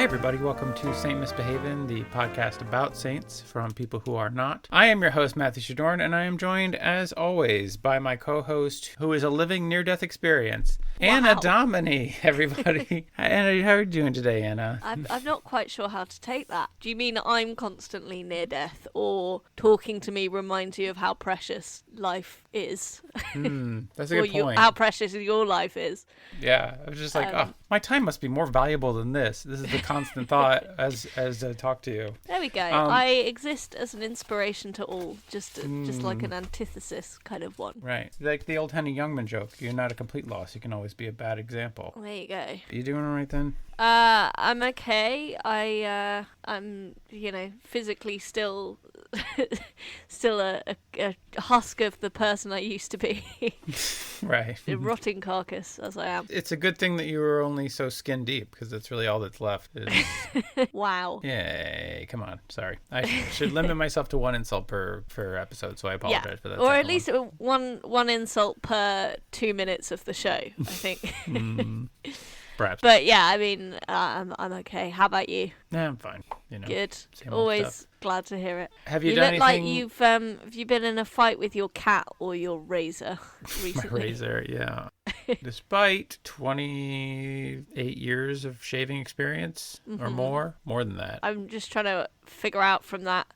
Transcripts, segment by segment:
everybody. Welcome to Saint Misbehavin', the podcast about saints from people who are not. I am your host, Matthew Shadorn, and I am joined, as always, by my co-host, who is a living near-death experience, Anna Domini, everybody. Anna, how are you doing today, Anna? I'm not quite sure how to take that. Do you mean I'm constantly near death, or talking to me reminds you of how precious life is? That's a good point. How precious your life is. Yeah, I was just like, my time must be more valuable than this. This is the constant thought as I talk to you. There we go. I exist as an inspiration to all, just like an antithesis kind of one. Right, like the old Henny Youngman joke. You're not a complete loss. You can always be a bad example. There you go. Are you doing all right then? I'm okay. I'm physically still a husk of the person I used to be. Right. A rotting carcass as I am. It's a good thing that you were only so skin deep, because that's really all that's left. Wow. Yay. Come on. Sorry. I should limit myself to one insult per episode, so I apologize for that. Or at least one insult per 2 minutes of the show, I think. Perhaps. But yeah, I mean, I'm okay. How about you? Yeah, I'm fine. Good. Always glad to hear it. Have you done done look anything? like have you been in a fight with your cat or your razor recently? My razor, yeah. Despite 28 years of shaving experience or more than that. I'm just trying to figure out from that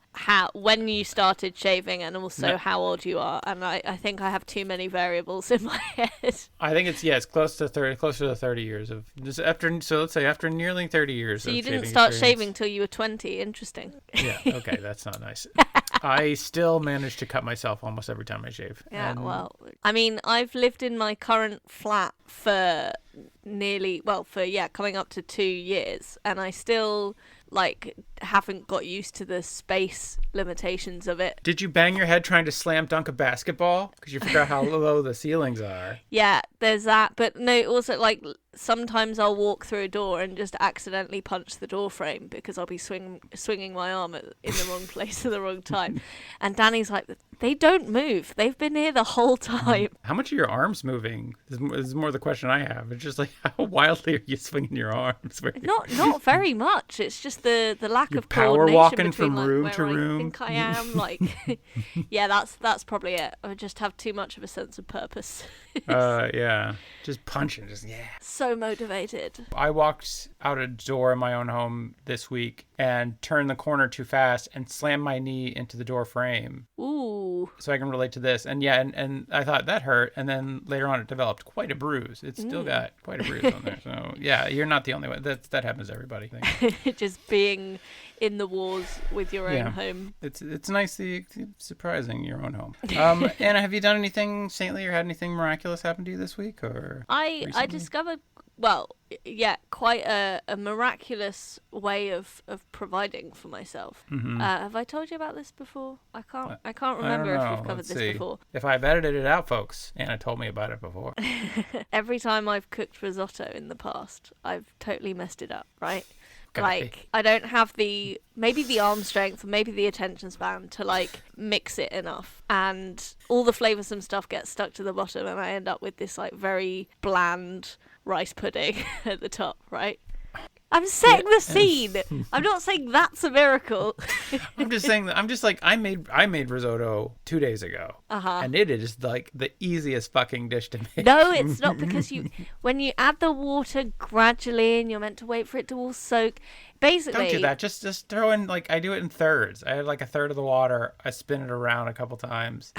when you started shaving and also how old you are, and I think I have too many variables in my head. I think it's closer to 30 years of just let's say after nearly 30 years. So of you didn't shaving start experience. shaving till you were 20. Interesting. Yeah. Okay, that's not nice. I still manage to cut myself almost every time I shave. Yeah. Well, I mean, I've lived in my current flat for coming up to 2 years, and I still haven't got used to the space limitations of it. Did you bang your head trying to slam dunk a basketball because you forgot how low the ceilings are? Yeah, there's that. But no, also sometimes I'll walk through a door and just accidentally punch the door frame because I'll be swinging my arm in the wrong place at the wrong time. And Danny's like, they don't move. They've been here the whole time. How much are your arms moving? This is more the question I have. It's just like, how wildly are you swinging your arms? Not very much. It's just the lack of power coordination walking between from room where to room. I think I am. Yeah, that's probably it. I just have too much of a sense of purpose. Yeah. Just punching, So motivated. I walked out a door in my own home this week and turned the corner too fast and slammed my knee into the door frame. Ooh. So I can relate to this. And and I thought that hurt. And then later on it developed quite a bruise. It's still got quite a bruise on there. So yeah, you're not the only one. That happens to everybody. I think. Just being in the wars with your own home. It's nicely surprising, your own home. Anna, have you done anything saintly or had anything miraculous happen to you this week? Or I discovered, quite a miraculous way of providing for myself. Mm-hmm. Have I told you about this before? I can't remember if we've covered this before. If I've edited it out, folks, Anna told me about it before. Every time I've cooked risotto in the past, I've totally messed it up, right? Okay. I don't have maybe the arm strength or maybe the attention span to mix it enough, and all the flavoursome stuff gets stuck to the bottom, and I end up with this very bland rice pudding at the top, right? I'm setting the scene. I'm not saying that's a miracle. I'm just saying that I made risotto 2 days ago. And it is the easiest fucking dish to make. No, it's not, because when you add the water gradually and you're meant to wait for it to all soak. Basically, don't do that. Just throw in I do it in thirds. I add a third of the water. I spin it around a couple times.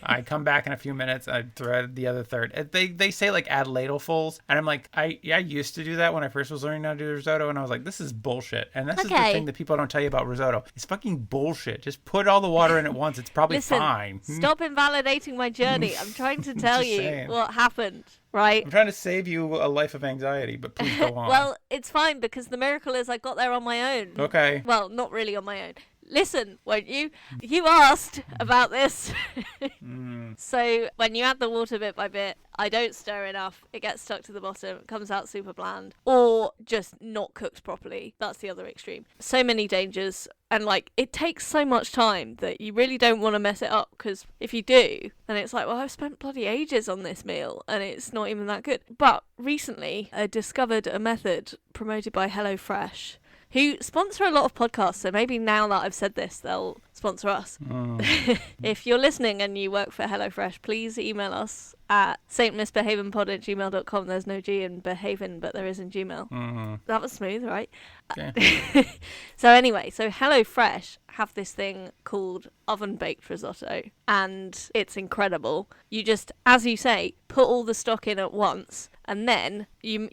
I come back in a few minutes. I throw the other third. They say add ladlefuls, and I'm I used to do that when I first was learning how to do risotto, and I was like, this is bullshit. And this is the thing that people don't tell you about risotto. It's fucking bullshit. Just put all the water in at once. It's probably fine. Stop invalidating my journey. I'm trying to tell you what happened. Right. I'm trying to save you a life of anxiety, but please go on. Well, it's fine, because the miracle is I got there on my own. Okay. Well, not really on my own. Listen, won't you? You asked about this. So when you add the water bit by bit, I don't stir enough. It gets stuck to the bottom. It comes out super bland. Or just not cooked properly. That's the other extreme. So many dangers. And it takes so much time that you really don't want to mess it up, because if you do, then it's well, I've spent bloody ages on this meal and it's not even that good. But recently I discovered a method promoted by HelloFresh who sponsor a lot of podcasts. So maybe now that I've said this, they'll sponsor us. If you're listening and you work for HelloFresh, please email us at saintmissbehavenpod@gmail.com. There's no G in behaven, but there is in Gmail. That was smooth, right? Okay. So anyway, so HelloFresh have this thing called oven baked risotto, and it's incredible. You just, as you say, put all the stock in at once, and then you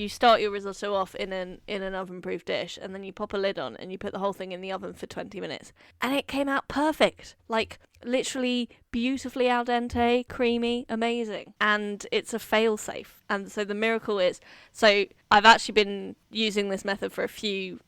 start your risotto off in an oven proof dish, and then you pop a lid on and you put the whole thing in the oven for 20 minutes, and it came out perfect. Like, literally beautifully al dente, creamy, amazing. And it's a fail safe. And so the miracle is, so I've actually been using this method for a few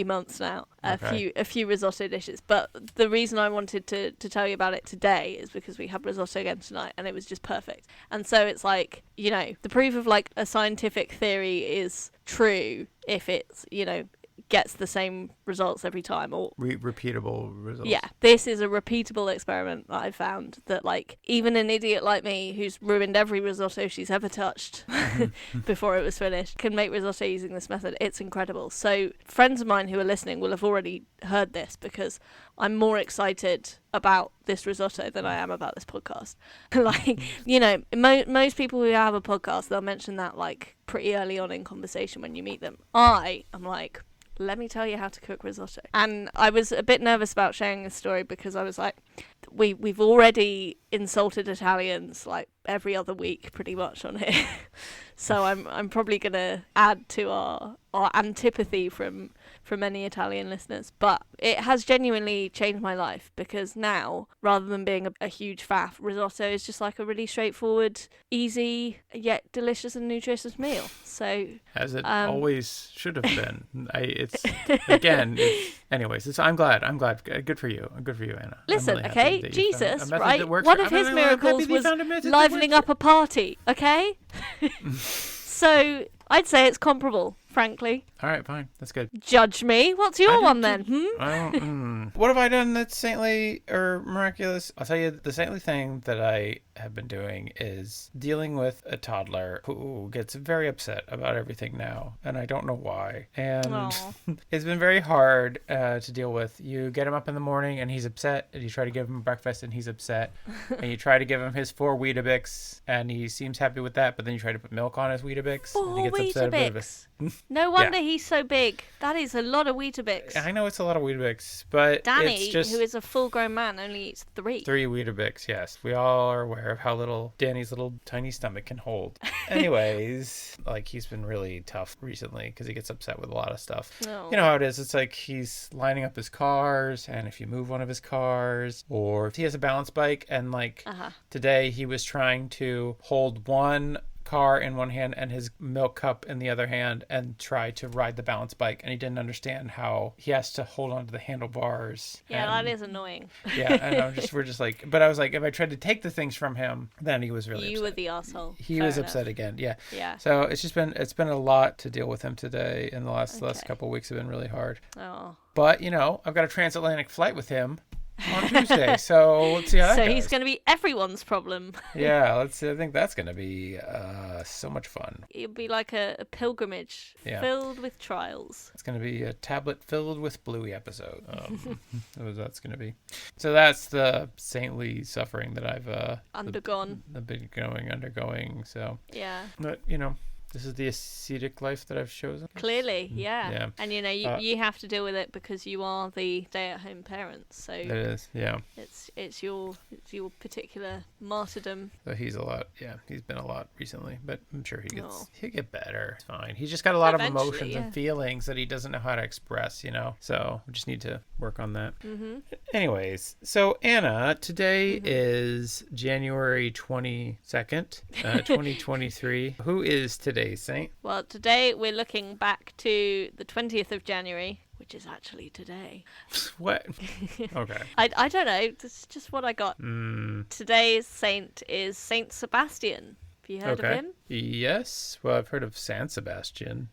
months now, a few risotto dishes. But the reason I wanted to tell you about it today is because we had risotto again tonight, and it was just perfect. And so it's like, you know, the proof of like a scientific theory is true if it's, you know, gets the same results every time, or repeatable results. Yeah, this is a repeatable experiment that I found, that like even an idiot like me who's ruined every risotto she's ever touched before it was finished can make risotto using this method. It's incredible. So friends of mine who are listening will have already heard this, because I'm more excited about this risotto than I am about this podcast. Like, you know, most people who have a podcast, they'll mention that like pretty early on in conversation when you meet them. I am like, let me tell you how to cook risotto. And I was a bit nervous about sharing this story because I was like, we've already insulted Italians like every other week pretty much on here. So I'm probably going to add to our antipathy from any Italian listeners. But it has genuinely changed my life, because now, rather than being a huge faff, risotto is just like a really straightforward, easy, yet delicious and nutritious meal. So as it always should have been. I'm glad. Good for you. Good for you, Anna. Listen, really okay, Jesus, right? One of his miracles was livening up a party, okay? So I'd say it's comparable, frankly. All right, fine. That's good. Judge me. What's your one then? What have I done that's saintly or miraculous? I'll tell you, the saintly thing that I have been doing is dealing with a toddler who gets very upset about everything now, and I don't know why. And it's been very hard to deal with. You get him up in the morning and he's upset, and you try to give him breakfast and he's upset, and you try to give him his 4 Weetabix and he seems happy with that, but then you try to put milk on his Weetabix and he gets upset about it. No wonder he's so big. That is a lot of Weetabix. I know it's a lot of Weetabix, but Danny, it's who is a full-grown man, only eats 3. 3 Weetabix, yes. We all are aware of how little Danny's little tiny stomach can hold. Anyways, like, he's been really tough recently because he gets upset with a lot of stuff. Oh. You know how it is. It's like he's lining up his cars, and if you move one of his cars, or if he has a balance bike, and like today he was trying to hold one car in one hand and his milk cup in the other hand and try to ride the balance bike, and he didn't understand how he has to hold on to the handlebars. That is annoying. And we're just like, but I was like, if I tried to take the things from him, then he was really upset. You were the asshole. He was upset again. Yeah. So it's been a lot to deal with him today, and the last couple of weeks have been really hard. But you know, I've got a transatlantic flight with him on Tuesday, so let's see how that goes. So he's going to be everyone's problem. Yeah, let's see. I think that's going to be so much fun. It'll be like a pilgrimage filled with trials. It's going to be a tablet filled with Bluey episode. That's going to be. So that's the saintly suffering that I've undergone. I've been undergoing. So yeah, but you know, this is the ascetic life that I've chosen. Clearly, yeah. And you know, you have to deal with it because you are the stay-at-home parent. So it is, yeah. It's your particular martyrdom. So he's a lot, he's been a lot recently, but I'm sure he'll get better. It's fine. He's just got a lot of emotions and feelings that he doesn't know how to express, you know. So we just need to work on that. Mm-hmm. Anyways, so Anna, today is January 22nd, 2023. Who is today, Saint? Well, today we're looking back to the 20th of January, which is actually today. What? Okay. I don't know. That's just what I got. Today's saint is Saint Sebastian. Have you heard of him? Yes. Well, I've heard of Saint Sebastian.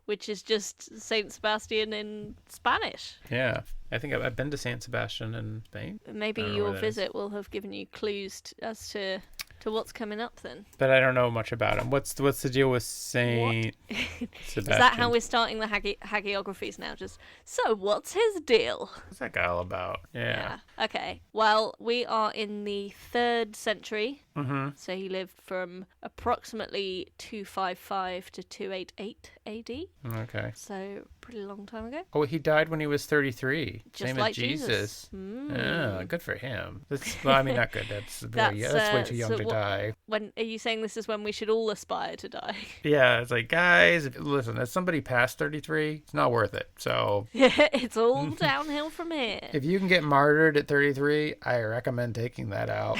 Which is just Saint Sebastian in Spanish. Yeah. I think I've been to Saint Sebastian in Spain. Maybe your visit will have given you clues as to To what's coming up then? But I don't know much about him. What's the deal with Saint Sebastian? Is that how we're starting the hagiographies now? Just, so what's his deal? What's that guy all about? Yeah. Okay. Well, we are in the 3rd century. Mm-hmm. So he lived from approximately 255 to 288 AD. Okay. So pretty long time ago. Oh, he died when he was 33. Just Same like as Jesus. Mm. Oh, good for him. Well, I mean, not good. That's way too young to die. When are you saying this is when we should all aspire to die? Yeah, it's like, guys, listen, as somebody past 33, it's not worth it. So it's all downhill from here. If you can get martyred at 33, I recommend taking that out.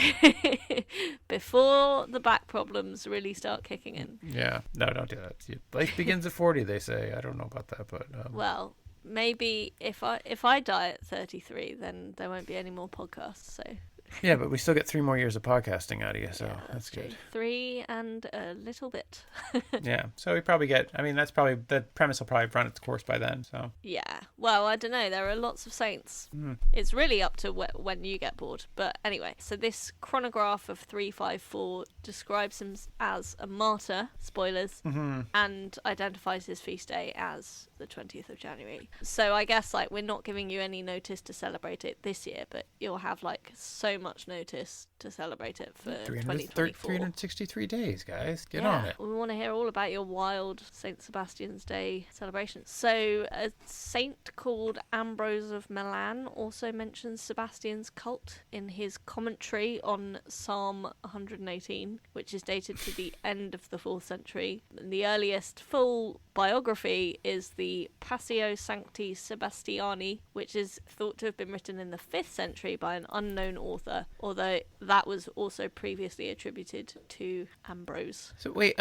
Before the back problems really start kicking in. Yeah, no, don't do that. Life begins at 40, they say. I don't know about that, but well, maybe if I die at 33, then there won't be any more podcasts. So yeah, but we still get 3 more years of podcasting out of you, so yeah, that's good. 3 and a little bit. Yeah, so we probably get, I mean, the premise will probably run its course by then, so. Yeah, well, I don't know, there are lots of saints. It's really up to when you get bored. But anyway, so this chronograph of 354 describes him as a martyr, spoilers, and identifies his feast day as the 20th of January. So I guess, like, we're not giving you any notice to celebrate it this year, but you'll have, like, so much notice to celebrate it for 2024. 363 days, guys. Get on it. We want to hear all about your wild Saint Sebastian's Day celebrations. So a saint called Ambrose of Milan also mentions Sebastian's cult in his commentary on Psalm 118, which is dated to the end of the 4th century. And the earliest full biography is the Passio Sancti Sebastiani, which is thought to have been written in the 5th century by an unknown author, although that was also previously attributed to Ambrose. So wait,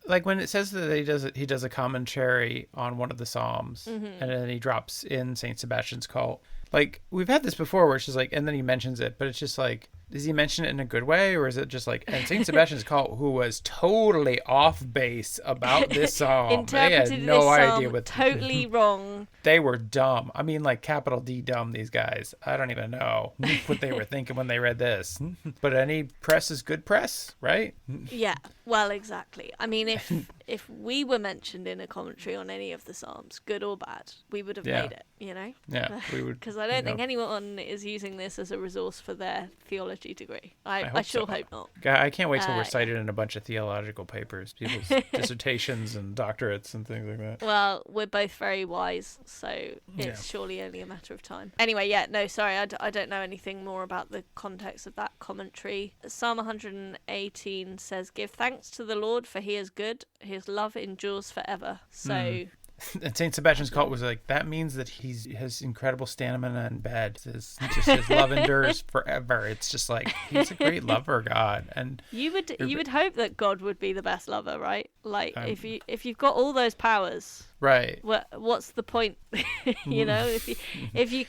like when it says that he does a commentary on one of the Psalms, and then he drops in Saint Sebastian's cult. Like, we've had this before where it's just like, and then he mentions it, but it's just like, does he mention it in a good way, or is it just like, and Saint Sebastian's cult, who was totally off base about this psalm, interpreted they had no idea what totally wrong. They were dumb. I mean, like, capital D dumb, these guys. I don't even know what they were thinking when they read this. But any press is good press, right? Yeah, well, exactly. I mean, if we were mentioned in a commentary on any of the Psalms, good or bad, we would have made it, you know? Yeah, we would. Because I don't think anyone is using this as a resource for their theology degree. I sure hope not. I can't wait till we're cited in a bunch of theological papers, people's dissertations and doctorates and things like that. Well, we're both very wise, so it's surely only a matter of time. Anyway, I don't know anything more about the context of that commentary. Psalm 118 says, "Give thanks to the Lord, for he is good. His love endures forever." So... And Saint Sebastian's cult was like, that means that he has incredible stamina in bed. His love endures forever. It's just like, he's a great lover, God. And you would hope that God would be the best lover, right? Like, if you've got all those powers, right? What's the point? You know, if you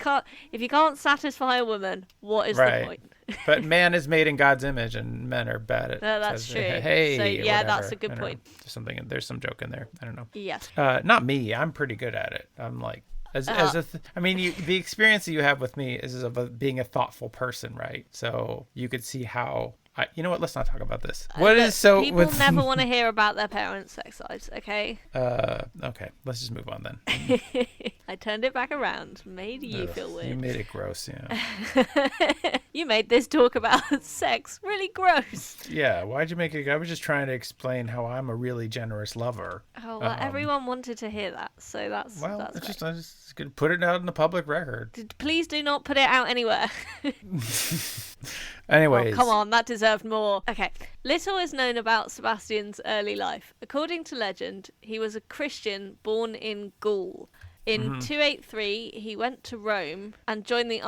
can't satisfy a woman, what is the point? But man is made in God's image, and men are bad at. That's true. Hey, so yeah, whatever. that's a good point. There's some joke in there. I don't know. Yes. Not me. I'm pretty good at it. I'm like, the experience that you have with me is of being a thoughtful person, right? So you could see how. You know what? Let's not talk about this. People never want to hear about their parents' sex lives. Okay. Okay. Let's just move on then. I turned it back around. Made you feel weird. You made it gross. Yeah. You made this talk about sex really gross. Yeah. Why'd you make it? I was just trying to explain how I'm a really generous lover. Oh well, everyone wanted to hear that, so that's just I just gonna put it out in the public record. Please do not put it out anywhere. Anyways. Oh, come on, that deserved more. Okay. Little is known about Sebastian's early life. According to legend, he was a Christian born in Gaul. In 283, he went to Rome and joined the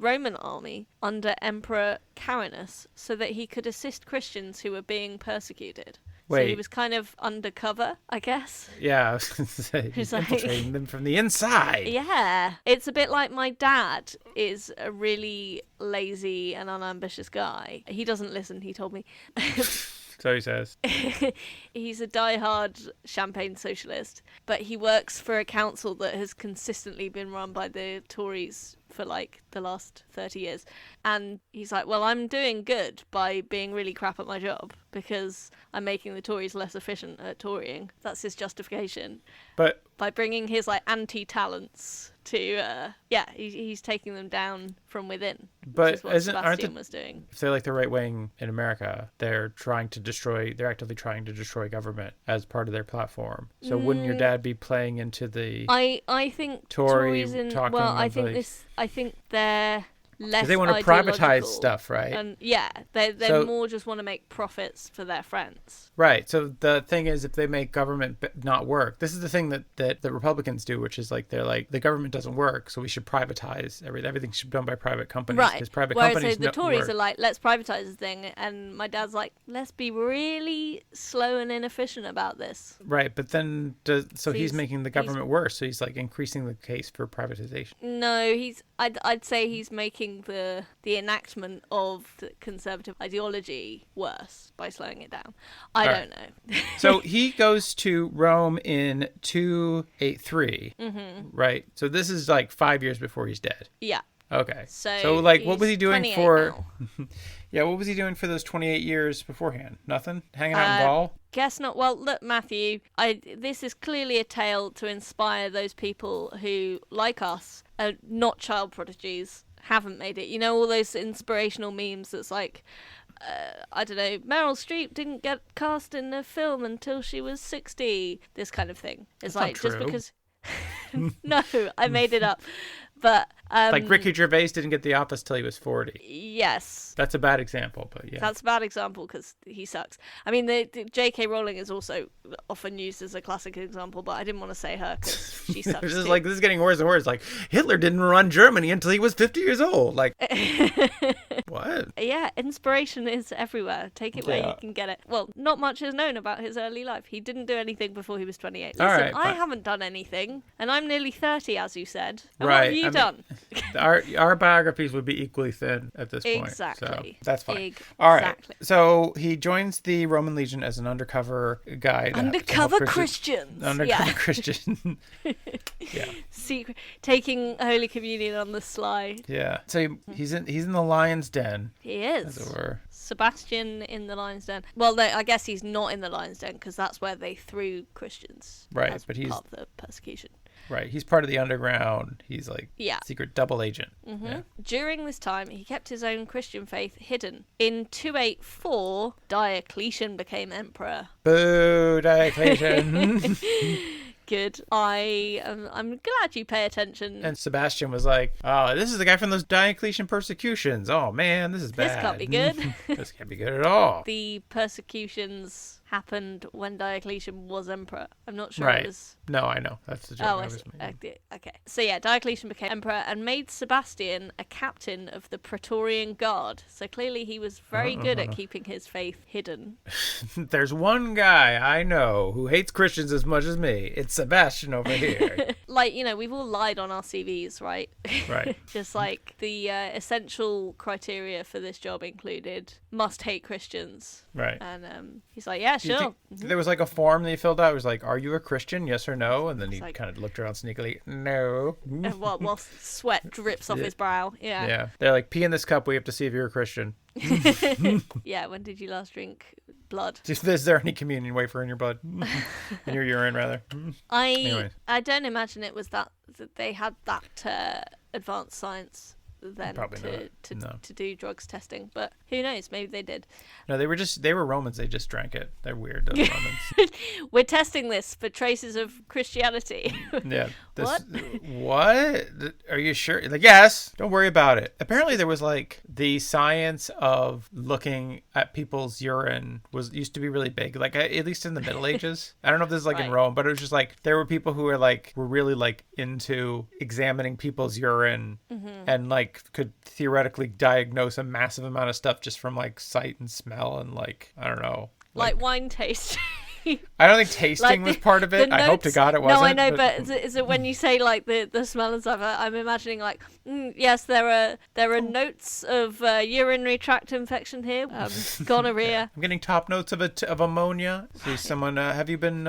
Roman army under Emperor Carinus, so that he could assist Christians who were being persecuted. Wait. So he was kind of undercover, I guess. Yeah, I was going to say, he's infiltrating them from the inside. Yeah. It's a bit like my dad is a really lazy and unambitious guy. He doesn't listen, he told me. So he says. He's a diehard champagne socialist, but he works for a council that has consistently been run by the Tories for like the last 30 years. And he's like, well, I'm doing good by being really crap at my job because I'm making the Tories less efficient at Torying. That's his justification. But by bringing his like anti-talents to he's taking them down from within, which is what Sebastian was doing. If they're like the right wing in America, they're actively trying to destroy government as part of their platform. So wouldn't your dad be playing into the I think Tories I think they're less they want to privatize stuff, right? And they more just want to make profits for their friends. Right. So the thing is, if they make government not work, this is the thing that the Republicans do, which is like, they're like, the government doesn't work, so we should privatize everything. Everything should be done by private companies. Right. Because private Whereas companies the Tories work. are like, let's privatize this thing. And my dad's like, let's be really slow and inefficient about this. Right. But then, he's making the government worse. So he's like increasing the case for privatization. No, I'd say he's making the enactment of the conservative ideology worse by slowing it down. I don't know. So he goes to Rome in 283, right? So this is like 5 years before he's dead. Yeah. Okay. So like, what was he doing for? Yeah, what was he doing for those 28 years beforehand? Nothing? Hanging out in Gaul? Guess not. Well, look, Matthew, this is clearly a tale to inspire those people who, like us, are not child prodigies, haven't made it. You know, all those inspirational memes that's like, I don't know, Meryl Streep didn't get cast in a film until she was 60. This kind of thing. It's That's like, not just true. because... No, I made it up. But like Ricky Gervais didn't get the office till he was 40. Yes. That's a bad example, but yeah. That's a bad example because he sucks. I mean, the J.K. Rowling is also often used as a classic example, but I didn't want to say her because she sucks This is too. like, this is getting worse and worse. Like, Hitler didn't run Germany until he was 50 years old. Like, what? Yeah, inspiration is everywhere. Take it where you can get it. Well, not much is known about his early life. He didn't do anything before he was 28. Listen, All right, I haven't done anything, and I'm nearly 30, as you said. And Right, what have you done? Our biographies would be equally thin at this point. Exactly. So that's fine. Exactly. All right. So he joins the Roman Legion as an undercover guy. Undercover Christians. Undercover Christian. Yeah. Secret, taking Holy Communion on the sly. Yeah. So he's in the lion's den. He is. As it were. Sebastian in the lion's den. Well, no, I guess he's not in the lion's den because that's where they threw Christians. Right, as but he's part of the persecution. Right, he's part of the underground. He's like secret double agent. Mm-hmm. Yeah. During this time, he kept his own Christian faith hidden. In 284, Diocletian became emperor. Boo, Diocletian. Good. I'm glad you pay attention. And Sebastian was like, "Oh, this is the guy from those Diocletian persecutions. Oh man, this is bad. This can't be good. This can't be good at all." The persecutions happened when Diocletian was emperor. I'm not sure Right. it was... No, I know. That's the joke I was making. Okay. So yeah, Diocletian became emperor and made Sebastian a captain of the Praetorian Guard. So clearly he was very good at keeping his faith hidden. There's one guy I know who hates Christians as much as me. It's Sebastian over here. Like, you know, we've all lied on our CVs, right? Right. Just like the essential criteria for this job included must hate Christians. Right. And he's like, yeah, Do you sure. think there was like a form that he filled out? It was like, "Are you a Christian? Yes or no?" And then he like- kind of looked around sneakily. No. And while sweat drips off his brow. Yeah. Yeah. They're like, "Pee in this cup. We have to see if you're a Christian. Yeah, when did you last drink blood? Is there any communion wafer in your blood? In your urine, rather?" Anyways. I don't imagine it was that they had that advanced science then Probably not. to do drugs testing, but who knows, maybe they did. No, they were Romans. They just drank it. They're weird, those Romans. We're testing this for traces of Christianity. Yeah. What? What? Are you sure? Like, yes. Don't worry about it. Apparently, there was like the science of looking at people's urine used to be really big. Like, at least in the Middle Ages. I don't know if this is like in Right. Rome, but it was just like there were people who were really like into examining people's urine and like could theoretically diagnose a massive amount of stuff just from like sight and smell and like, I don't know. Like wine taste. I don't think tasting was part of it. I hope to God it wasn't. No, I know, but is it when you say like the smell and stuff? I'm imagining like, yes, there are notes of urinary tract infection here, gonorrhea. I'm getting top notes of ammonia. See someone. Have you been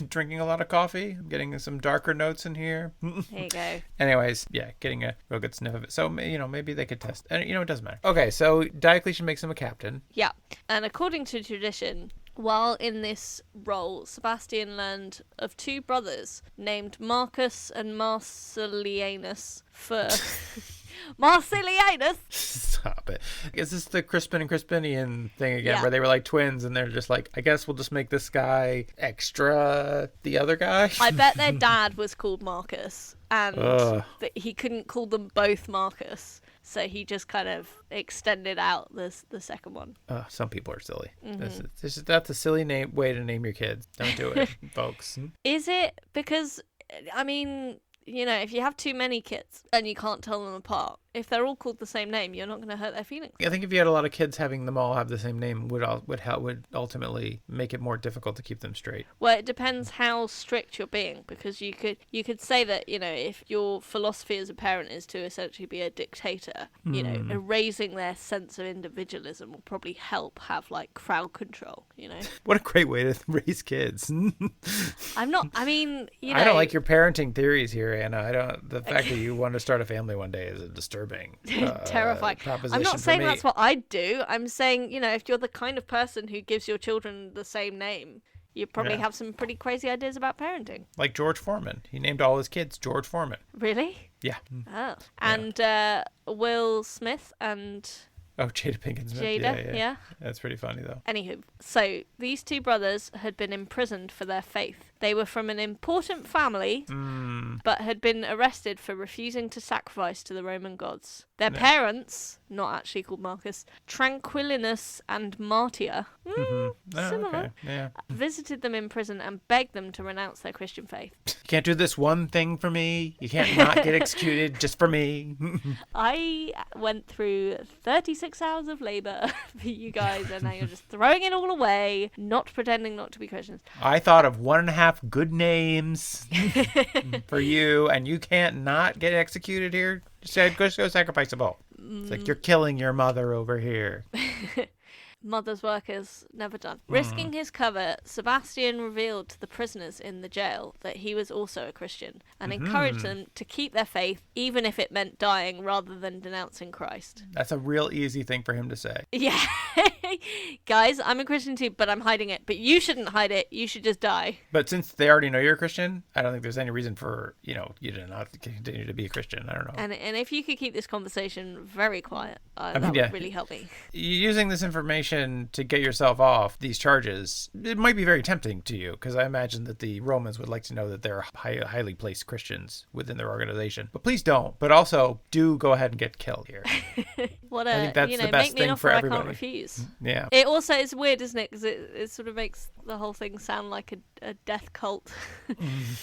drinking a lot of coffee? I'm getting some darker notes in here. There you go. Anyways, yeah, getting a real good sniff of it. So maybe they could test. And it doesn't matter. Okay, so Diocletian makes him a captain. Yeah, and according to tradition, while in this role, Sebastian learned of two brothers named Marcus and Marcellianus for... Marcellianus? Stop it. Is this the Crispin and Crispinian thing again, Yeah. where they were like twins and they're just like, I guess we'll just make this guy extra the other guy? I bet their dad was called Marcus, and that he couldn't call them both Marcus, so he just kind of extended out the second one. Some people are silly. That's a silly way to name your kids. Don't do it, folks. Is it? Because, I mean... if you have too many kids and you can't tell them apart, if they're all called the same name, you're not going to hurt their feelings. I think if you had a lot of kids, having them all have the same name would ultimately make it more difficult to keep them straight. Well, it depends how strict you're being, because you could say that, if your philosophy as a parent is to essentially be a dictator, erasing their sense of individualism will probably help have like crowd control, What a great way to raise kids. I don't like your parenting theories here, Anna. The fact that you want to start a family one day is a disturbing terrifying proposition. I'm not saying for me. that's what I'd do. I'm saying, if you're the kind of person who gives your children the same name, you probably have some pretty crazy ideas about parenting. Like George Foreman. He named all his kids George Foreman. Really? Yeah. Oh. And Will Smith and... Oh, Jada Pinkett Smith. Jada, yeah. That's pretty funny, though. Anywho, so these two brothers had been imprisoned for their faith. They were from an important family, but had been arrested for refusing to sacrifice to the Roman gods. Their parents, not actually called Marcus, Tranquillinus and Martia, similar, Okay. Yeah. visited them in prison and begged them to renounce their Christian faith. You can't do this one thing for me. You can't not get executed just for me. I went through 36 hours of labour for you guys, and now you're just throwing it all away, not pretending not to be Christians. I thought of 1.5 good names for you, and you can't not get executed here. Just go sacrifice a bull. It's like you're killing your mother over here. Mother's work is never done. Risking his cover, Sebastian revealed to the prisoners in the jail that he was also a Christian and encouraged them to keep their faith, even if it meant dying rather than denouncing Christ. That's a real easy thing for him to say. Yeah. Guys, I'm a Christian too, but I'm hiding it. But you shouldn't hide it. You should just die. But since they already know you're a Christian, I don't think there's any reason for, you to not continue to be a Christian. I don't know. And if you could keep this conversation very quiet, that would really help me. Using this information to get yourself off these charges, it might be very tempting to you, because I imagine that the Romans would like to know that there are highly placed Christians within their organization. But please don't. But also, do go ahead and get killed here. I think that's the best make me an thing offer for I everybody. can't refuse. Yeah. It also is weird, isn't it? Because it sort of makes the whole thing sound like a death cult.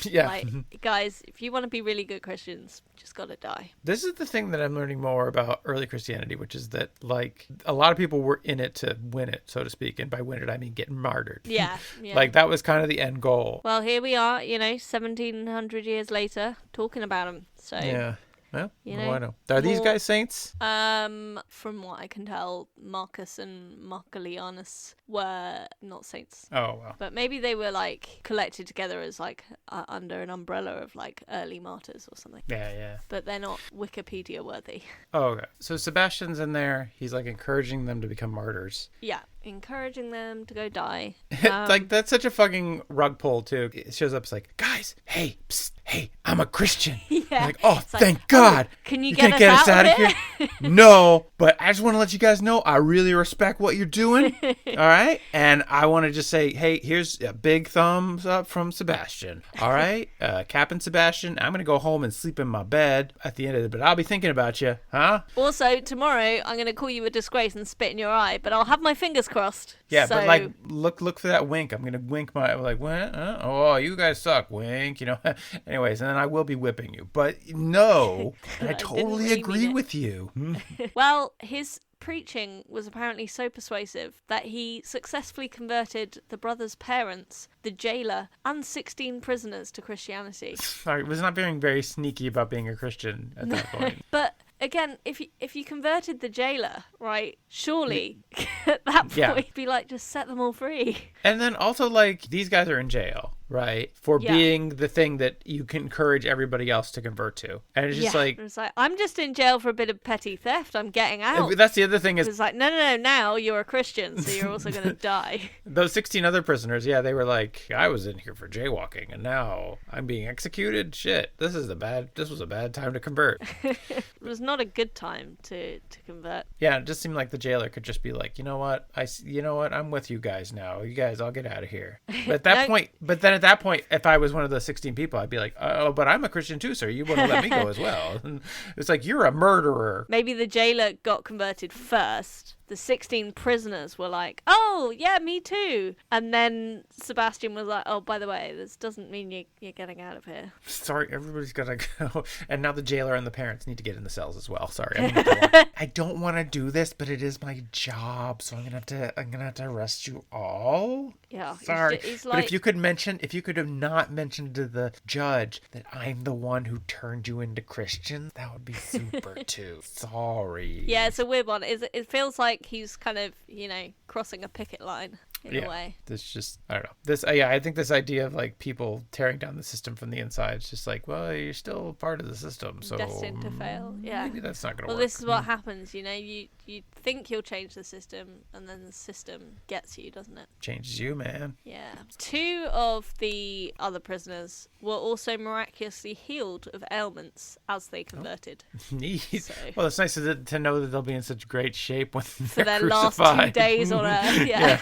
Yeah. Like, guys, if you want to be really good Christians, just gotta die. This is the thing that I'm learning more about early Christianity, which is that, like, a lot of people were in it to win it, so to speak. And by win it, I mean get martyred. Yeah. Like, that was kind of the end goal. Well, here we are, 1,700 years later, talking about them. So, Yeah. Well, You I know, know. Are these more- guys saints? from what I can tell, Marcus and Marcellianus were not saints. Oh, well. But maybe they were like collected together as like under an umbrella of like early martyrs or something. Yeah. But they're not Wikipedia worthy. Oh, okay. So Sebastian's in there. He's like encouraging them to become martyrs. Yeah, encouraging them to go die. Like, that's such a fucking rug pull, too. It shows up, it's like, guys, hey, psst, hey, I'm a Christian. Yeah. Like, oh, It's like, thank God. Can you You're get gonna us get us out out of of here? No, but I just want to let you guys know I really respect what you're doing. All right? And I want to just say, hey, here's a big thumbs up from Sebastian. All right? Captain Sebastian, I'm going to go home and sleep in my bed at the end of it, but I'll be thinking about you. Huh? Also, tomorrow I'm going to call you a disgrace and spit in your eye, but I'll have my fingers crossed. Yeah, So- but like, look for that wink. I'm gonna wink my like, what? Oh, you guys suck. Wink. Anyways, and then I will be whipping you. But no, I didn't totally really agree mean it. with you. Well, his preaching was apparently so persuasive that he successfully converted the brother's parents, the jailer, and 16 prisoners to Christianity. Sorry, was not being very sneaky about being a Christian at that point. But again, if you converted the jailer, right, surely at that point you'd be like, just set them all free. And then also, like, these guys are in jail, right, for being the thing that you can encourage everybody else to convert to. And it's just like... It's like, I'm just in jail for a bit of petty theft. I'm getting out. That's the other thing is... It's like, no, now you're a Christian, so you're also going to die. Those 16 other prisoners, they were like, I was in here for jaywalking, and now I'm being executed? Shit, this was a bad time to convert. It was not a good time to convert. Yeah, it just seemed like the jailer could just be like, you know what, I'm with you guys now. You guys, I'll get out of here. But at that point, if I was one of the 16 people, I'd be like, oh, but I'm a Christian too, sir. You want to let me go as well. And it's like, you're a murderer. Maybe the jailer got converted first. The 16 prisoners were like, oh, yeah, me too. And then Sebastian was like, oh, by the way, this doesn't mean you're getting out of here. Sorry, everybody's got to go. And now the jailer and the parents need to get in the cells as well. Sorry. I don't want to do this, but it is my job. So I'm going to have to arrest you all. Yeah. Sorry. He's but if you could have not mentioned to the judge that I'm the one who turned you into Christians, that would be super too. Sorry. Yeah, it's a weird one. It feels like he's kind of, crossing a picket line in a way. This just, I don't know. I think this idea of like people tearing down the system from the inside is just like, well, you're still part of the system, so destined to fail. Yeah. Maybe that's not going to work. Well, this is what happens, you think you'll change the system, and then the system gets you, doesn't it? Changes you, man. Yeah. 2 of the other prisoners were also miraculously healed of ailments as they converted. Neat. So, well, it's nice to know that they'll be in such great shape when for they're their crucified. last 2 days on Earth. Yeah.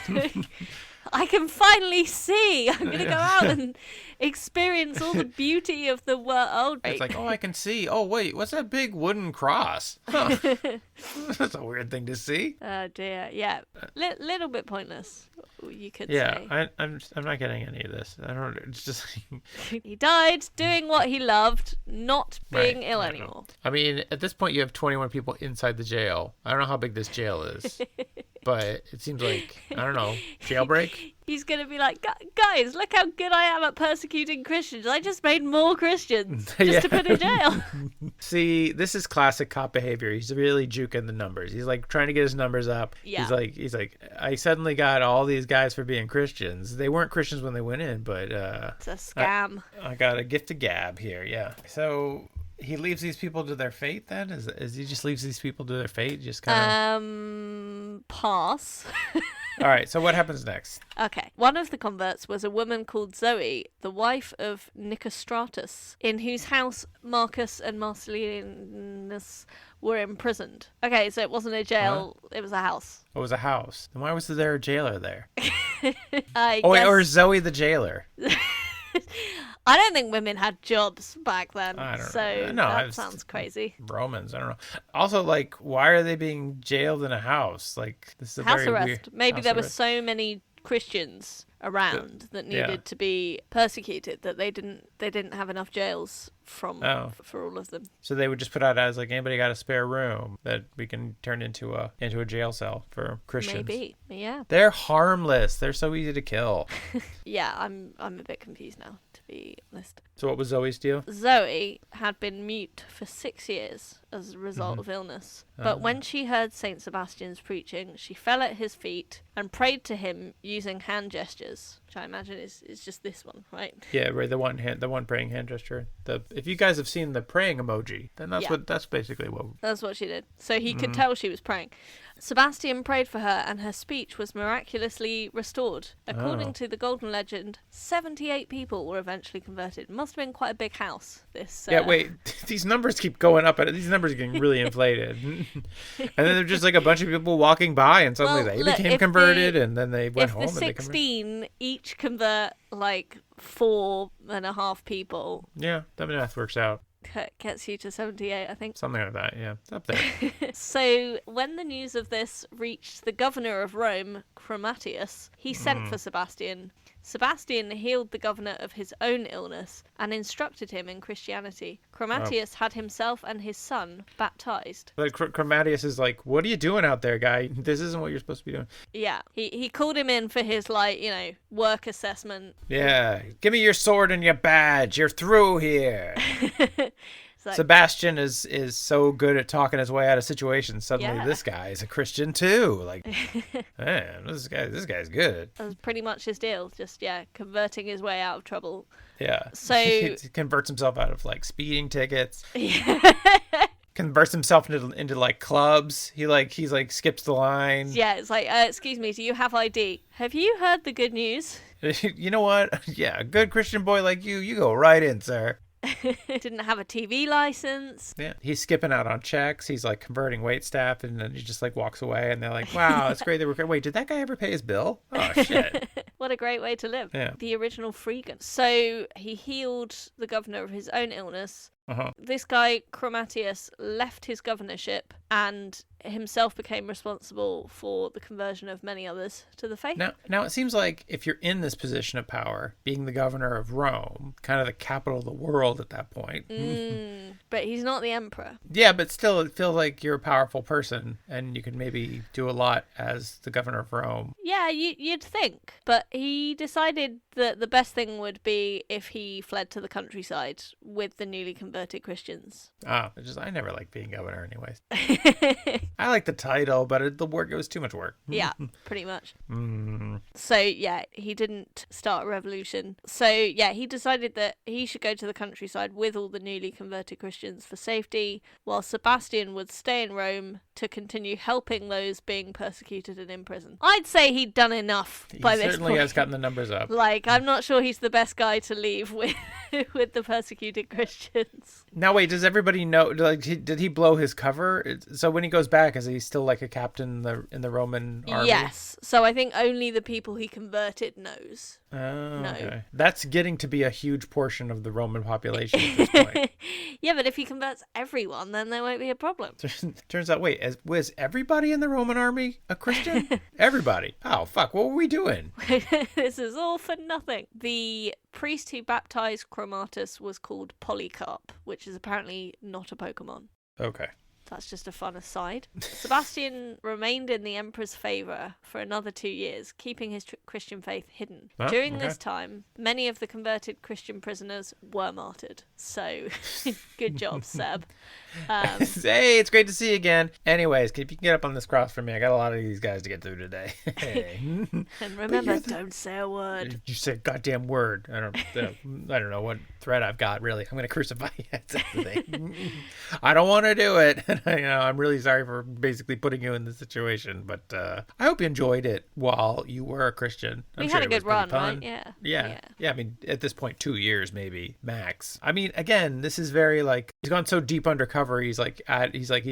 I can finally see. I'm going to go out and experience all the beauty of the world. It's like, oh, I can see. Oh, wait, what's that big wooden cross? Huh. That's a weird thing to see. Oh, dear. Yeah. Little bit pointless, you could say. Yeah, I'm not getting any of this. I don't, it's just... He died doing what he loved, not being ill anymore. I mean, at this point, you have 21 people inside the jail. I don't know how big this jail is. But it seems like, I don't know, jailbreak? He's going to be like, guys, look how good I am at persecuting Christians. I just made more Christians just to put in jail. See, this is classic cop behavior. He's really juking the numbers. He's like trying to get his numbers up. Yeah. He's like, I suddenly got all these guys for being Christians. They weren't Christians when they went in, but... it's a scam. I got a gift of gab here, yeah. So... He leaves these people to their fate then? Is he just leaves these people to their fate? Just kind of... Pass. All right, so what happens next? Okay. One of the converts was a woman called Zoe, the wife of Nicostratus, in whose house Marcus and Marcellinus were imprisoned. Okay, so it wasn't a jail, it was a house. It was a house. Then why was there a jailer there? Wait, or Zoe the jailer? I don't think women had jobs back then. I don't know. No, that sounds crazy. Romans, I don't know. Also, like, why are they being jailed in a house? Like, this is a house very arrest. Weird... Maybe house there arrest. were so many Christians around that needed to be persecuted that they didn't have enough jails for all of them. So they would just put out as like, anybody got a spare room that we can turn into a jail cell for Christians? Maybe, yeah. They're harmless. They're so easy to kill. Yeah, I'm a bit confused now, to be honest. So what was Zoe's deal? Zoe had been mute for 6 years as a result of illness. But when she heard Saint Sebastian's preaching, she fell at his feet and prayed to him using hand gestures, which I imagine is just this one, right? Yeah, right. The one praying hand gesture. If you guys have seen the praying emoji, then that's basically what. That's what she did. So he could tell she was praying. Sebastian prayed for her, and her speech was miraculously restored. According to the Golden Legend, 78 people were eventually converted. Must have been quite a big house. This. Yeah, wait. These numbers keep going up. These numbers are getting really inflated. And then there's just like a bunch of people walking by, and suddenly they became converted, and then they went home. If the 16 each convert like 4.5 people. Yeah, that math works out. Gets you to 78, I think. Something like that, yeah. It's up there. So when the news of this reached the governor of Rome, Chromatius, he sent for Sebastian. Sebastian healed the governor of his own illness and instructed him in Christianity. Chromatius had himself and his son baptized. Like Chromatius is like, what are you doing out there, guy? This isn't what you're supposed to be doing. Yeah, he called him in for his, like, you know, work assessment. Yeah, give me your sword and your badge. You're through here. Like, Sebastian is so good at talking his way out of situations. Suddenly, this guy is a Christian too. Like, man, this guy's good. That was pretty much his deal. Just converting his way out of trouble. Yeah. So he converts himself out of like speeding tickets. Yeah. Converts himself into like clubs. He's like skips the line. Yeah, it's like, excuse me, do you have ID? Have you heard the good news? You know what? Yeah, a good Christian boy like you go right in, sir. Didn't have a TV license. Yeah, he's skipping out on checks. He's like converting waitstaff, and then he just like walks away. And they're like, "Wow, it's great that we're." Wait, did that guy ever pay his bill? Oh shit! What a great way to live. Yeah. The original freegan. So he healed the governor of his own illness. This guy Chromatius left his governorship and himself became responsible for the conversion of many others to the faith. Now it seems like if you're in this position of power, being the governor of Rome, kind of the capital of the world at that point. But he's not the emperor. Yeah, but still, it feels like you're a powerful person, and you can maybe do a lot as the governor of Rome. Yeah, you'd think. But he decided that the best thing would be if he fled to the countryside with the newly converted Christians. I never liked being governor anyways. I like the title, but it was too much work. Yeah, pretty much. So, yeah, he didn't start a revolution. So, yeah, he decided that he should go to the countryside with all the newly converted Christians for safety, while Sebastian would stay in Rome to continue helping those being persecuted and in prison. I'd say he'd done enough by this point. He certainly has gotten the numbers up. Like, I'm not sure he's the best guy to leave with with the persecuted Christians. Now, wait, does everybody know, like, did he blow his cover? So when he goes back, is he still like a captain in the Roman army? Yes. So I think only the people he converted knows. Oh, no. Okay. That's getting to be a huge portion of the Roman population at this point. Yeah, but if he converts everyone, then there won't be a problem. Turns out, wait, was everybody in the Roman army a Christian? Everybody. Oh, fuck, what were we doing? This is all for nothing. The priest who baptized Chromatus was called Polycarp, which is apparently not a Pokemon. Okay. That's just a fun aside. Sebastian remained in the emperor's favour for another 2 years, keeping his Christian faith hidden. During this time, many of the converted Christian prisoners were martyred. So, good job, Seb. Hey, it's great to see you again. Anyways, if you can get up on this cross for me, I got a lot of these guys to get through today. And remember, don't say a word. You said goddamn word. I don't know what threat I've got, really. I'm going to crucify you. That's the thing. I don't want to do it. I'm really sorry for basically putting you in this situation, but I hope you enjoyed it while you were a Christian. We had a good run, right? Yeah. I mean, at this point, 2 years maybe max. I mean, again, this is very like he's gone so deep undercover. He's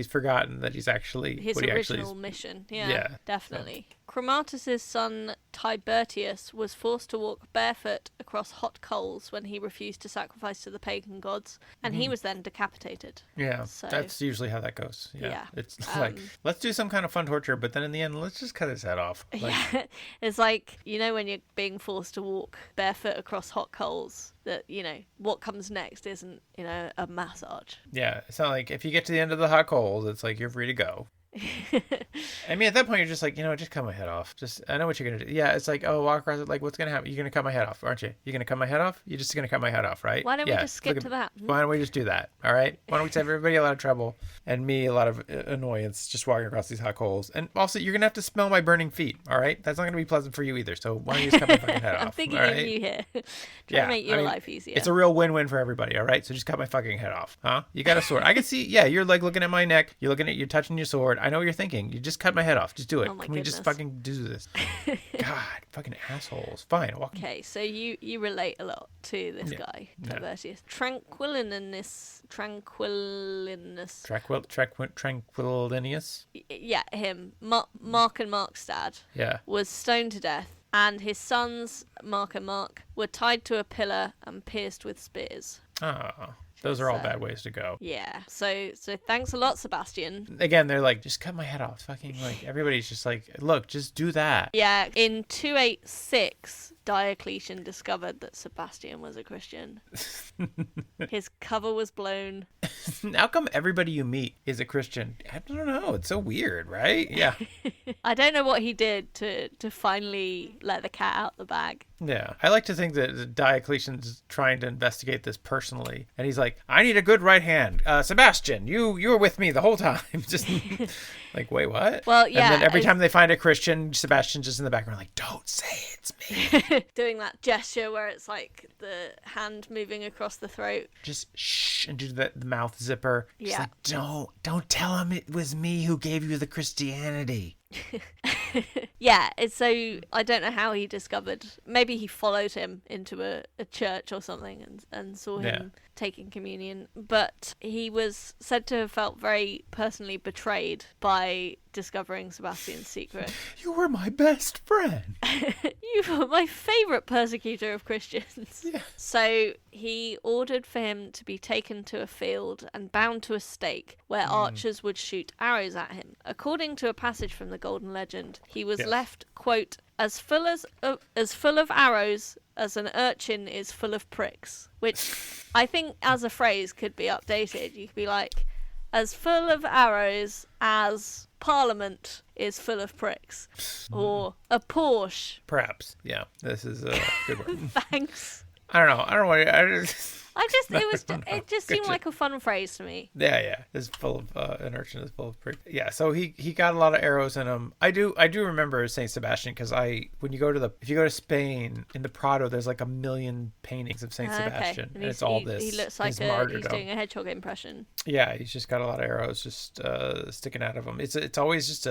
forgotten that he's actually his original mission. Yeah, definitely. So. Chromatus's son Tibertius was forced to walk barefoot across hot coals when he refused to sacrifice to the pagan gods, and he was then decapitated. Yeah, so, that's usually how that goes. Yeah. It's like, let's do some kind of fun torture, but then in the end, let's just cut his head off. Yeah, it's like, when you're being forced to walk barefoot across hot coals, that, what comes next isn't, a massage. Yeah, it's not like if you get to the end of the hot coals, it's like you're free to go. I mean, at that point, you're just like, just cut my head off. I know what you're going to do. Yeah, it's like, walk across it. Like, what's going to happen? You're going to cut my head off, aren't you? You're going to cut my head off? You're just going to cut my head off, right? Why don't we just skip to that? Why don't we just do that? All right? Why don't we save everybody a lot of trouble and me a lot of annoyance just walking across these hot coals? And also, you're going to have to smell my burning feet, all right? That's not going to be pleasant for you either. So why don't you just cut my fucking head off? I'm thinking of you here. Trying to make your life easier. It's a real win-win for everybody, all right? So just cut my fucking head off, huh? You got a sword. I can see, you're like looking at my neck. You're touching your sword. I know what you're thinking. You just cut my head off. Just do it. Can we just fucking do this? God, fucking assholes. Fine. Okay, so you relate a lot to this guy, Tibertius. Tranquillinus. Tranquillinus? Yeah, him. Mark and Markstad. Yeah. Was stoned to death, and his sons, Mark and Mark, were tied to a pillar and pierced with spears. Oh. Those are all bad ways to go. Yeah. So thanks a lot, Sebastian. Again, they're like, just cut my head off. Fucking everybody's just like, look, just do that. Yeah. In 286, Diocletian discovered that Sebastian was a Christian. His cover was blown. How come everybody you meet is a Christian? I don't know. It's so weird, right? Yeah. I don't know what he did to finally let the cat out the bag. Yeah. I like to think that Diocletian's trying to investigate this personally. And he's like, I need a good right hand. Sebastian, you were with me the whole time. Just like, wait, what? Well, yeah. And then every time they find a Christian, Sebastian's just in the background like, don't say it's me. Doing that gesture where it's like the hand moving across the throat. Just shh and do the mouth zipper. Just Yeah. like, don't tell him it was me who gave you the Christianity. Yeah, so I don't know how he discovered. Maybe he followed him into a church or something and saw him taking communion. But he was said to have felt very personally betrayed by discovering Sebastian's secret. You were my best friend. You were my favourite persecutor of Christians. Yeah. So he ordered for him to be taken to a field and bound to a stake where archers would shoot arrows at him. According to a passage from the Golden Legend, he was left, quote, as full of arrows as an urchin is full of pricks, which I think as a phrase could be updated. You could be like, as full of arrows as Parliament is full of pricks, or a Porsche. Perhaps. Yeah. This is a good one. Thanks. I don't know. I don't know what. It just seemed like a fun phrase to me. Yeah. It's full of an urchin is full of prick. Yeah, so he got a lot of arrows in him. I do remember Saint Sebastian because if you go to Spain in the Prado, there's like 1 million paintings of Saint Sebastian, and it's all this. He looks like he's doing a hedgehog impression. Yeah, he's just got a lot of arrows just sticking out of him. It's always just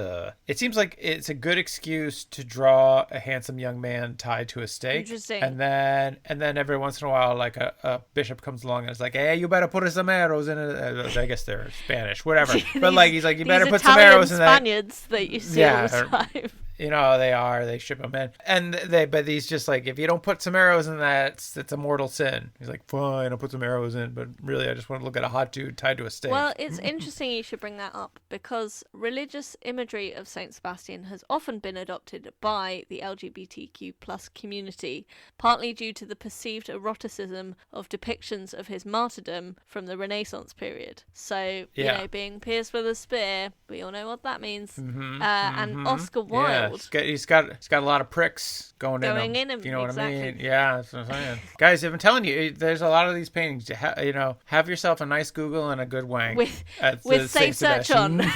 it seems like it's a good excuse to draw a handsome young man tied to a stake. Interesting. And then every once in a while, like a bishop comes along and it's like, hey, you better put some arrows in it. I guess they're Spanish, whatever. But like, he's like, you better put some arrows in that. Spaniards that you see all the time. You know, they ship them in. But he's just like, if you don't put some arrows in that, it's a mortal sin. He's like, fine, I'll put some arrows in, but really I just want to look at a hot dude tied to a stake. Well, it's interesting you should bring that up because religious imagery of Saint Sebastian has often been adopted by the LGBTQ plus community, partly due to the perceived eroticism of depictions of his martyrdom from the Renaissance period. So, you know, being pierced with a spear, we all know what that means. And Oscar Wilde. He's got a lot of pricks going in him. You know what I mean? Yeah, that's what I'm saying. Guys, I've been telling you, there's a lot of these paintings. Have yourself a nice Google and a good wank with safe search on.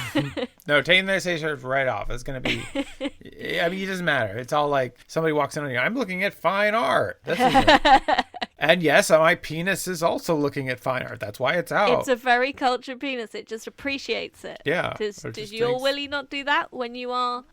No, taking their safe search right off. It's gonna be. I mean, it doesn't matter. It's all like somebody walks in on you. I'm looking at fine art. And yes, my penis is also looking at fine art. That's why it's out. It's a very cultured penis. It just appreciates it. Yeah. Does your Willie not do that when you are,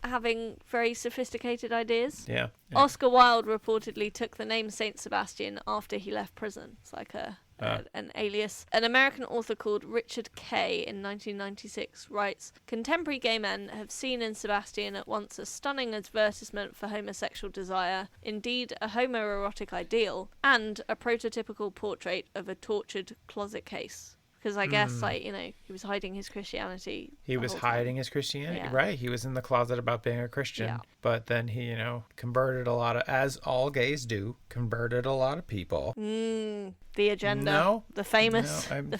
having very sophisticated ideas? Yeah. Oscar Wilde reportedly took the name Saint Sebastian after he left prison. It's like an alias. An American author called Richard Kay in 1996 writes, contemporary gay men have seen in Sebastian at once a stunning advertisement for homosexual desire, indeed a homoerotic ideal, and a prototypical portrait of a tortured closet case. Because I guess, he was hiding his Christianity. He was hiding his Christianity, right? He was in the closet about being a Christian. Yeah. But then he, converted a lot of, as all gays do, converted a lot of people. The agenda. No. The famous agenda.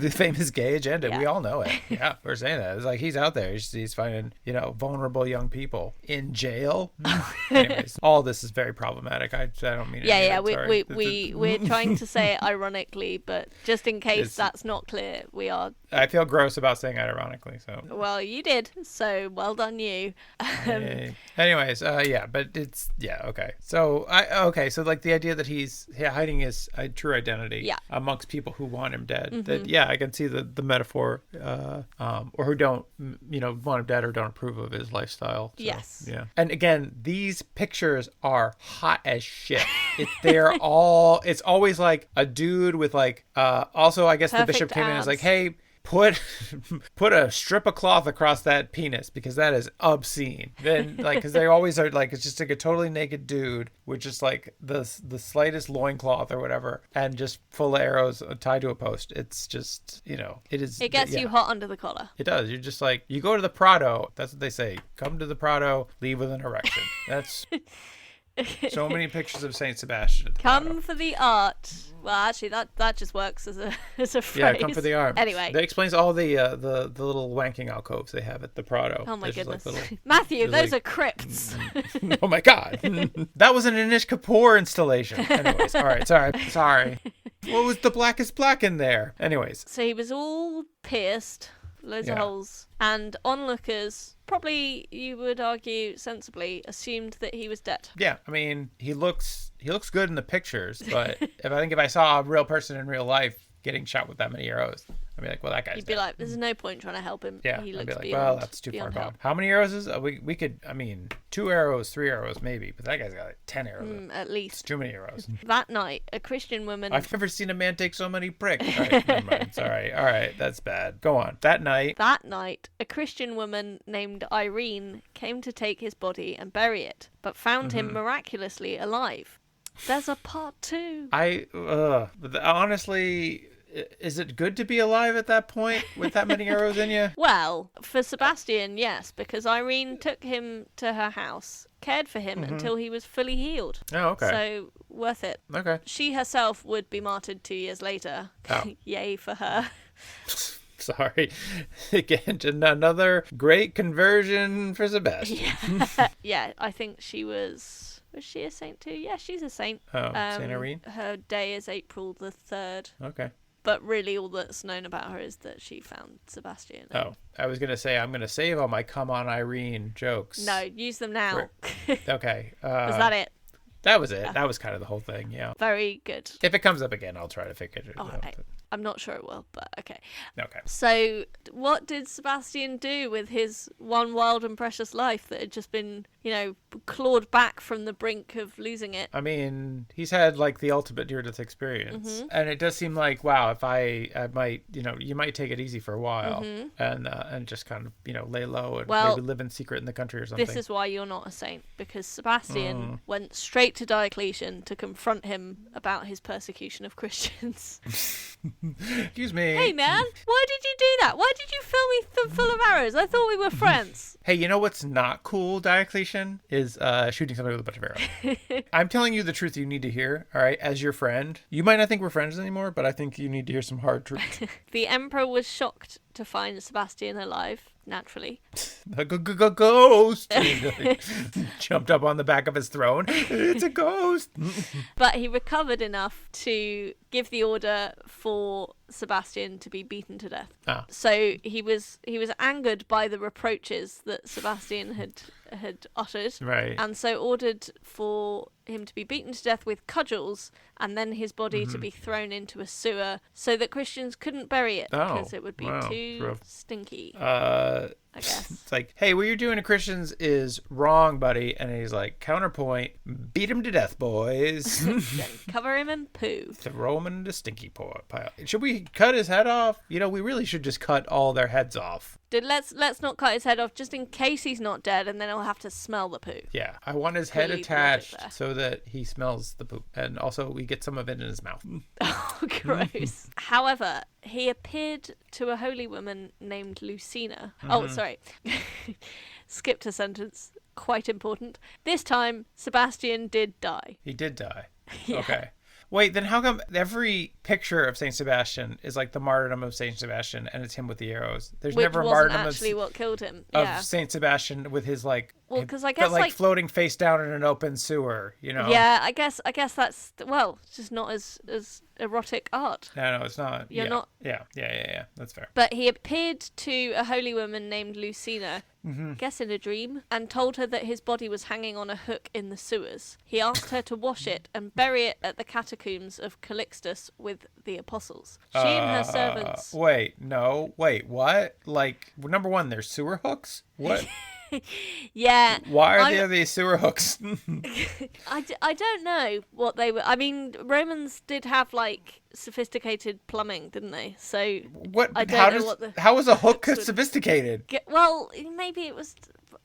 The famous gay agenda. Yeah. We all know it. Yeah, we're saying that. It's like he's out there. He's finding, vulnerable young people in jail. Anyways, all this is very problematic. I don't mean it. Yeah. We're trying to say it ironically, but just in case that's not clear, we are. I feel gross about saying it ironically. So. Well, you did. So well done, you. Anyways, but it's okay. So so like the idea that he's hiding his true identity amongst people who want him dead. Mm-hmm. That I can see the metaphor, or who don't want him dead or don't approve of his lifestyle. So, yes. Yeah. And again, these pictures are hot as shit. It's always like a dude with like. Also, I guess perfect the bishop came in and was like, hey. Put a strip of cloth across that penis because that is obscene. Then because they always are like, it's just like a totally naked dude with just like the slightest loincloth or whatever and just full of arrows tied to a post. It's just it is. It gets you hot under the collar. It does. You're just like, you go to the Prado. That's what they say. Come to the Prado, leave with an erection. That's. So many pictures of Saint Sebastian at the Come Prado. for the art. Well, actually, that just works as a phrase. Yeah, come for the art. Anyway. That explains all the little wanking alcoves they have at the Prado. Oh my There's just, goodness. little- Matthew, there's those are crypts. Oh my God. That was an Anish Kapoor installation. Anyways, all right, sorry. What was the blackest black in there? Anyways. So he was all pierced, loads of Yeah. holes, and onlookers, probably you would argue sensibly, assumed that he was dead. Yeah, I mean, he looks good in the pictures, but if I saw a real person in real life getting shot with that many arrows, I'd be like, well, that guy's You'd be dead. like, there's no point trying to help him. Yeah, He I'd looks be like, beyond, well, that's too far beyond gone. help. How many arrows is we could, I mean, 2 arrows, 3 arrows maybe, but that guy's got like 10 arrows. At It's least. too many arrows. That night, a Christian woman... I've never seen a man take so many pricks. All right, never mind. Sorry. All right, that's bad. Go on. That night, a Christian woman named Irene came to take his body and bury it, but found him miraculously alive. There's a part 2. honestly, is it good to be alive at that point with that many arrows in you? Well, for Sebastian, yes, because Irene took him to her house, cared for him until he was fully healed. Oh, okay. So, worth it. Okay. She herself would be martyred 2 years later. Oh. Yay for her. Sorry. Again, another great conversion for Sebastian. Yeah, I think she was... Was she a saint too? Yeah, she's a saint. Oh, Saint Irene? Her day is April the 3rd. Okay. But really all that's known about her is that she found Sebastian. Oh, I was going to say I'm going to save all my come on Irene jokes. No, use them now. Okay. Was that it? That was it. That was kind of the whole thing, yeah. Very good. If it comes up again, I'll try to figure it out. Right. I'm not sure it will, but okay. Okay. So, what did Sebastian do with his one wild and precious life that had just been, clawed back from the brink of losing it? I mean, he's had like the ultimate near-death experience, and it does seem like, wow, if I might, you might take it easy for a while, and just kind of, lay low and maybe live in secret in the country or something. This is why you're not a saint, because Sebastian went straight to Diocletian to confront him about his persecution of Christians. Excuse me. Hey man, why did you do that? Why did you fill me full of arrows? I thought we were friends. Hey, you know what's not cool, Diocletian? Is shooting somebody with a bunch of arrows. I'm telling you the truth you need to hear, all right, as your friend. You might not think we're friends anymore, but I think you need to hear some hard truth. The emperor was shocked to find Sebastian alive, naturally. A ghost! He jumped up on the back of his throne. It's a ghost! But he recovered enough to give the order for Sebastian to be beaten to death. Ah. So he was angered by the reproaches that Sebastian had uttered, Right. and so ordered for him to be beaten to death with cudgels and then his body to be thrown into a sewer so that Christians couldn't bury it because it would be too rough. stinky, I guess. It's like, hey, what you're doing to Christians is wrong, buddy. And he's like, counterpoint, beat him to death, boys. Then cover him in poo. Throw him into stinky pile. Should we cut his head off? We really should just cut all their heads off. Let's not cut his head off just in case he's not dead, and then he'll have to smell the poo. Yeah, I want his head Really attached there. so that he smells the poop. And also we get some of it in his mouth. Oh, gross. However, he appeared to a holy woman named Lucina. Oh, sorry. Skipped a sentence. Quite important. This time, Sebastian did die. He did die. Yeah. Okay. Wait, then how come every picture of Saint Sebastian is like the martyrdom of Saint Sebastian and it's him with the arrows? There's Which never a wasn't martyrdom actually what killed him. of Yeah. Saint Sebastian with his like, Well, 'cause I but, guess, like- floating face down in an open sewer, Yeah, I guess that's, well, it's just not as erotic art. No, it's not. You're yeah. not- Yeah. That's fair. But he appeared to a holy woman named Lucina, guess in a dream, and told her that his body was hanging on a hook in the sewers. He asked her to wash it and bury it at the catacombs of Calixtus with the apostles. She and her servants... Wait, what? Like, number one, there's sewer hooks? What? Yeah. Why are there these sewer hooks? I don't know what they were. I mean, Romans did have, like, sophisticated plumbing, didn't they? So What? I don't know what the How is a hook hooks would- sophisticated? well, maybe it was...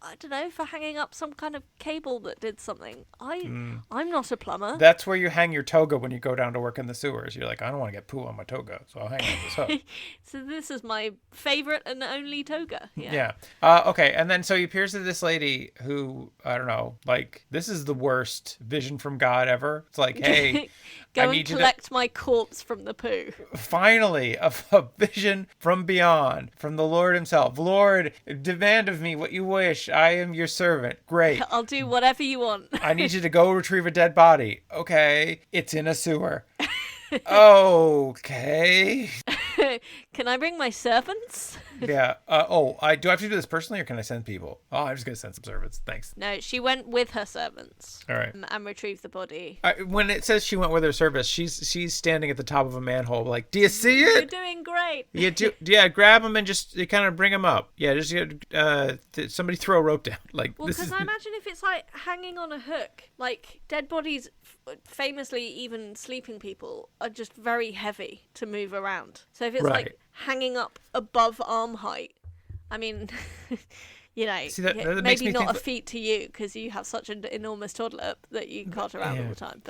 I don't know, for hanging up some kind of cable that did something. I'm not a plumber. That's where you hang your toga when you go down to work in the sewers. You're like, I don't want to get poo on my toga, so I'll hang it on this hook. So this is my favorite and only toga. Yeah. Okay. And then so he appears to this lady who, I don't know, like, this is the worst vision from God ever. It's like, hey, Go and collect my corpse from the poo. Finally, a vision from beyond, from the Lord himself. Lord, demand of me what you wish. I am your servant. Great. I'll do whatever you want. I need you to go retrieve a dead body. Okay. It's in a sewer. Okay. Can I bring my servants? Yeah. Do I have to do this personally, or can I send people? Oh, I'm just gonna send some servants. Thanks. No, she went with her servants. All right. And retrieved the body. When it says she went with her servants, she's standing at the top of a manhole, like, do you see it? You're doing great. Yeah, grab them and just kind of bring them up. Yeah, just somebody throw a rope down. Like, well, because I imagine if it's like hanging on a hook, like dead bodies, famously even sleeping people, are just very heavy to move around. So if it's like hanging up above arm height, I mean, you know, see, that maybe not a feat to you because you have such an enormous toddler that you cart around all the time.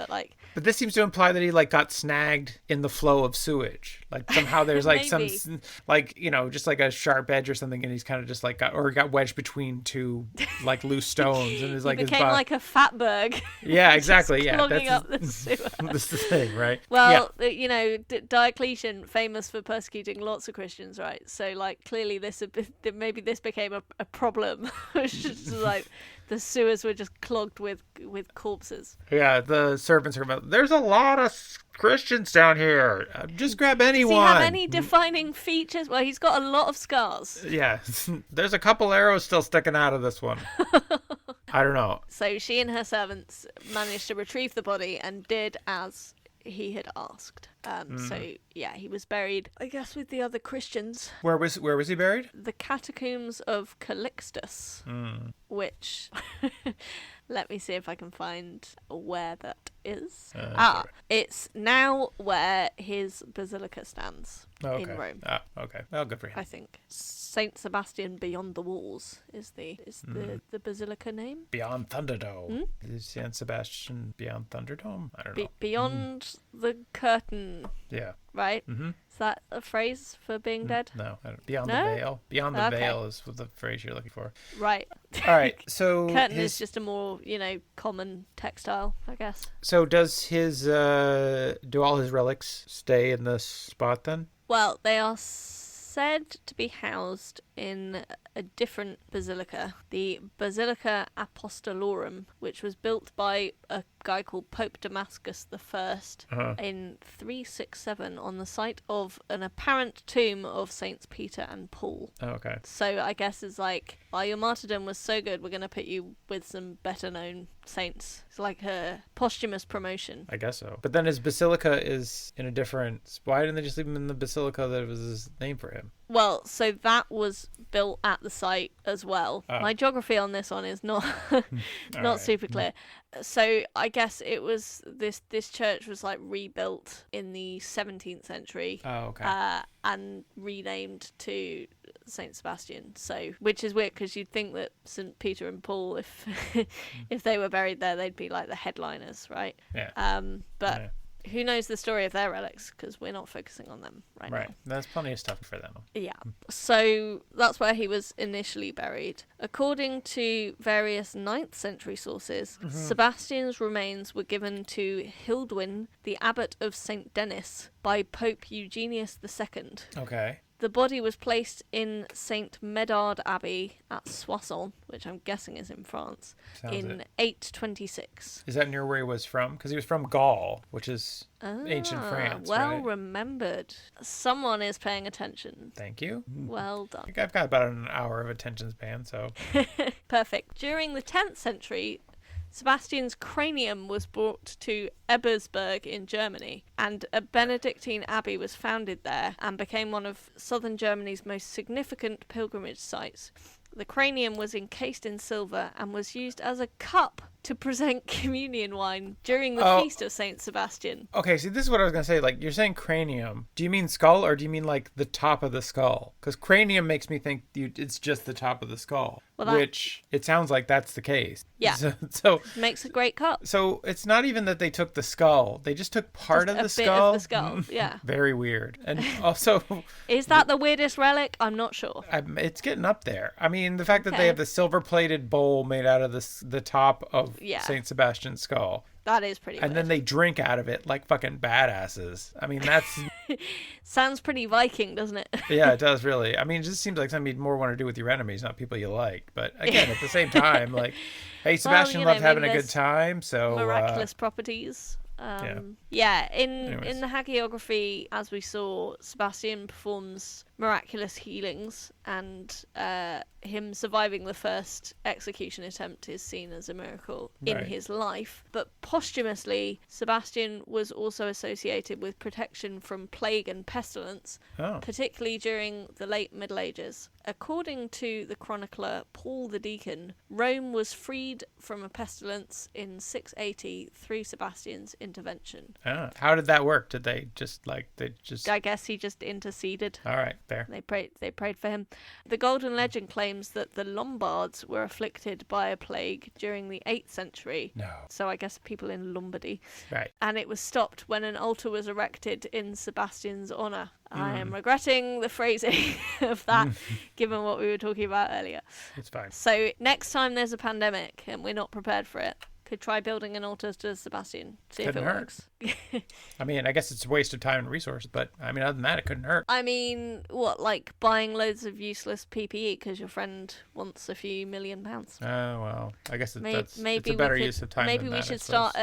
But this seems to imply that he like got snagged in the flow of sewage. Like somehow there's like some, like, you know, just like a sharp edge or something, and he's kind of just like got wedged between two like loose stones, and is like became like a fatberg. Yeah, exactly. Yeah, clogging up the sewer. That's the thing, right? Well, you know, Diocletian, famous for persecuting lots of Christians, right? So like clearly maybe this became a problem. It's just like the sewers were just clogged with corpses. Yeah, the servants are about, there's a lot of Christians down here. Just grab anyone. Does he have any defining features? Well, he's got a lot of scars. Yeah, there's a couple arrows still sticking out of this one. I don't know. So she and her servants managed to retrieve the body and did as he had asked. So yeah, he was buried, I guess, with the other Christians. Where was he buried? The catacombs of Calixtus, which let me see if I can find where that is. Sure. It's now where his basilica stands in Rome. Okay. Well, good for him. I think Saint Sebastian beyond the walls is the basilica name. Beyond Thunderdome. Is Saint Sebastian beyond Thunderdome? I don't know. Beyond the curtain. Yeah. Right? Mm-hmm. Is that a phrase for being dead? No. Beyond the veil. Beyond the veil is the phrase you're looking for. Right. All right. So curtain is just a more, common textile, I guess. So does do all his relics stay in this spot then? Well, they are said to be housed in a different basilica, the Basilica Apostolorum, which was built by a guy called Pope Damascus I in 367 on the site of an apparent tomb of Saints Peter and Paul. Oh, okay. So I guess it's like, your martyrdom was so good, we're going to put you with some better known saints. It's like a posthumous promotion. I guess so. But then his basilica is in a different... Why didn't they just leave him in the basilica that was his name for him? Well, so that was built at the site as well. My geography on this one is not super clear. So I guess it was this church was like rebuilt in the 17th century. Oh, okay. And renamed to Saint Sebastian. So, which is weird because you'd think that St. Peter and Paul, if they were buried there, they'd be like the headliners, right? Yeah. But. Yeah. Who knows the story of their relics, because we're not focusing on them right now. Right. There's plenty of stuff for them. Yeah. So that's where he was initially buried. According to various 9th century sources, Sebastian's remains were given to Hildwin, the abbot of St. Denis, by Pope Eugenius II. Okay. The body was placed in St. Medard Abbey at Soissons, which I'm guessing is in France, in 826. Is that near where he was from? Because he was from Gaul, which is ancient France, well remembered. Someone is paying attention. Thank you. Well done. I think I've got about an hour of attention span, so... Perfect. During the 10th century... Sebastian's cranium was brought to Ebersberg in Germany, and a Benedictine abbey was founded there and became one of southern Germany's most significant pilgrimage sites. The cranium was encased in silver and was used as a cup to present communion wine during the feast of Saint Sebastian. Okay, see, this is what I was going to say. Like, you're saying cranium. Do you mean skull or do you mean, like, the top of the skull? Because cranium makes me think it's just the top of the skull, which it sounds like that's the case. Yeah. So makes a great cup. So it's not even that they took the skull. They just took part of the skull. Bit of the skull, yeah. Very weird. And also... Is that the weirdest relic? I'm not sure. It's getting up there. I mean, the fact that they have the silver-plated bowl made out of the top of Saint Sebastian's skull. That is pretty And weird. then they drink out of it like fucking badasses. I mean, that's... Sounds pretty Viking, doesn't it? Yeah, it does, really. I mean, it just seems like something you'd more want to do with your enemies, not people you like. But again, at the same time, like, hey, Sebastian loved having a good time, so... Miraculous properties. In the hagiography, as we saw, Sebastian performs miraculous healings, and him surviving the first execution attempt is seen as a miracle in his life. But posthumously, Sebastian was also associated with protection from plague and pestilence, particularly during the late Middle Ages. According to the chronicler Paul the Deacon, Rome was freed from a pestilence in 680 through Sebastian's intervention. How did that work? Did they just I guess he just interceded. All right, fair. They prayed for him. The Golden Legend claims that the Lombards were afflicted by a plague during the 8th century. No. So I guess people in Lombardy. Right. And it was stopped when an altar was erected in Sebastian's honour. I am regretting the phrasing of that, given what we were talking about earlier. It's fine. So next time there's a pandemic and we're not prepared for it, could try building an altar to Sebastian. See if it works. I mean, I guess it's a waste of time and resource, but I mean, other than that, it couldn't hurt. I mean, what, like buying loads of useless PPE because your friend wants a few £1 million? Oh, well, I guess it's a maybe better use of time. Maybe than we that, should start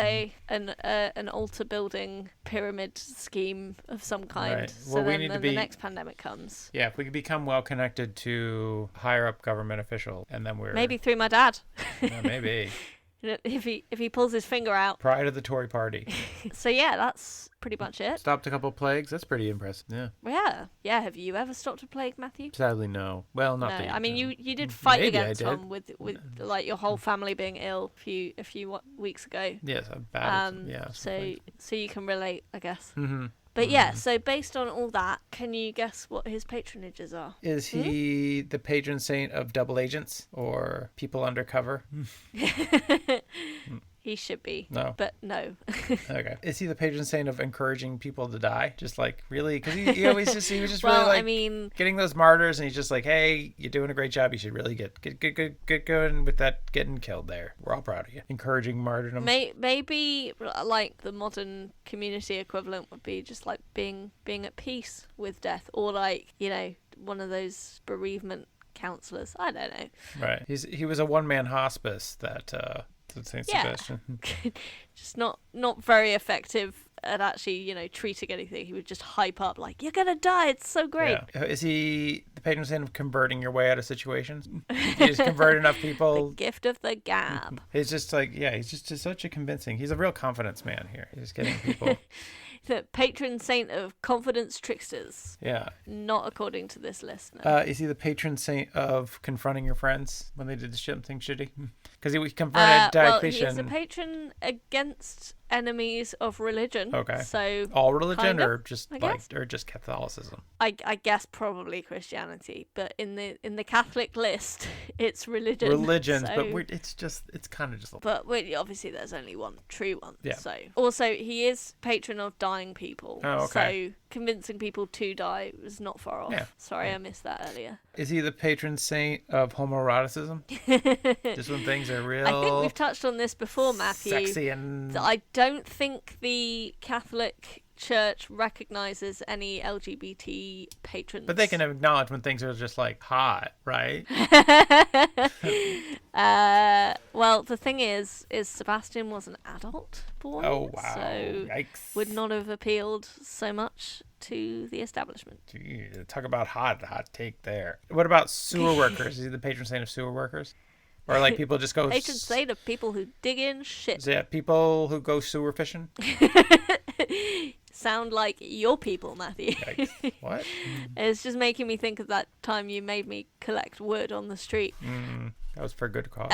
an altar building pyramid scheme of some kind. Right. So then the next pandemic comes. Yeah, if we could become well connected to higher up government official, and then we're maybe through my dad. Yeah, maybe. If he pulls his finger out. Pride of the Tory party. So yeah, that's pretty much it. Stopped a couple of plagues. That's pretty impressive. Yeah. Yeah. Have you ever stopped a plague, Matthew? Sadly, no. Well, not. No. I mean, you did fight Maybe against one with like your whole family being ill a few weeks ago. Yes, bad. Yeah. So you can relate, I guess. Mm-hmm. But yeah, so based on all that, can you guess what his patronages are? Is he the patron saint of double agents or people undercover? He should be. No. But no. Okay. Is he the patron saint of encouraging people to die? Just like, really? Because he was just well, really like I mean, getting those martyrs, and he's just like, hey, you're doing a great job. You should really get going with that getting killed there. We're all proud of you. Encouraging martyrdom. Maybe like the modern community equivalent would be just like being at peace with death, or like, you know, one of those bereavement counselors. I don't know. Right. He was a one-man hospice that Saint Sebastian. Just not very effective at actually, you know, treating anything. He would just hype up like, you're gonna die, it's so great. Yeah. Is he the patron saint of converting your way out of situations? You just convert enough people. The gift of the gab. He's just like, he's just such a convincing. He's a real confidence man here. He's just getting people. The patron saint of confidence tricksters. Yeah. Not according to this list. No. Is he the patron saint of confronting your friends when they did something shitty? Because he confronted Diocletian. Well, he's a patron against enemies of religion. Okay. So all religion, or just Catholicism? I guess probably Christianity, but in the Catholic list, it's religion. Religions, so, but it's kind of just. But obviously, there's only one true one. Yeah. So also, he is patron of dying people. Oh, okay. So convincing people to die was not far off. Yeah. Sorry, I missed that earlier. Is he the patron saint of homoeroticism? Just when things are real. I think we've touched on this before, Matthew. Sexy and. I don't think the Catholic Church recognizes any LGBT patrons. But they can acknowledge when things are just like hot, right? Well, the thing is Sebastian was an adult boy. Oh, wow. So Yikes. would not have appealed so much to the establishment. Gee, talk about hot take there. What about sewer workers? Is he the patron saint of sewer workers? Or like people just go... Patron saint of people who dig in shit. Yeah, people who go sewer fishing? Sound like your people, Matthew. Yikes. What? It's just making me think of that time you made me collect wood on the street. That was for a good cause.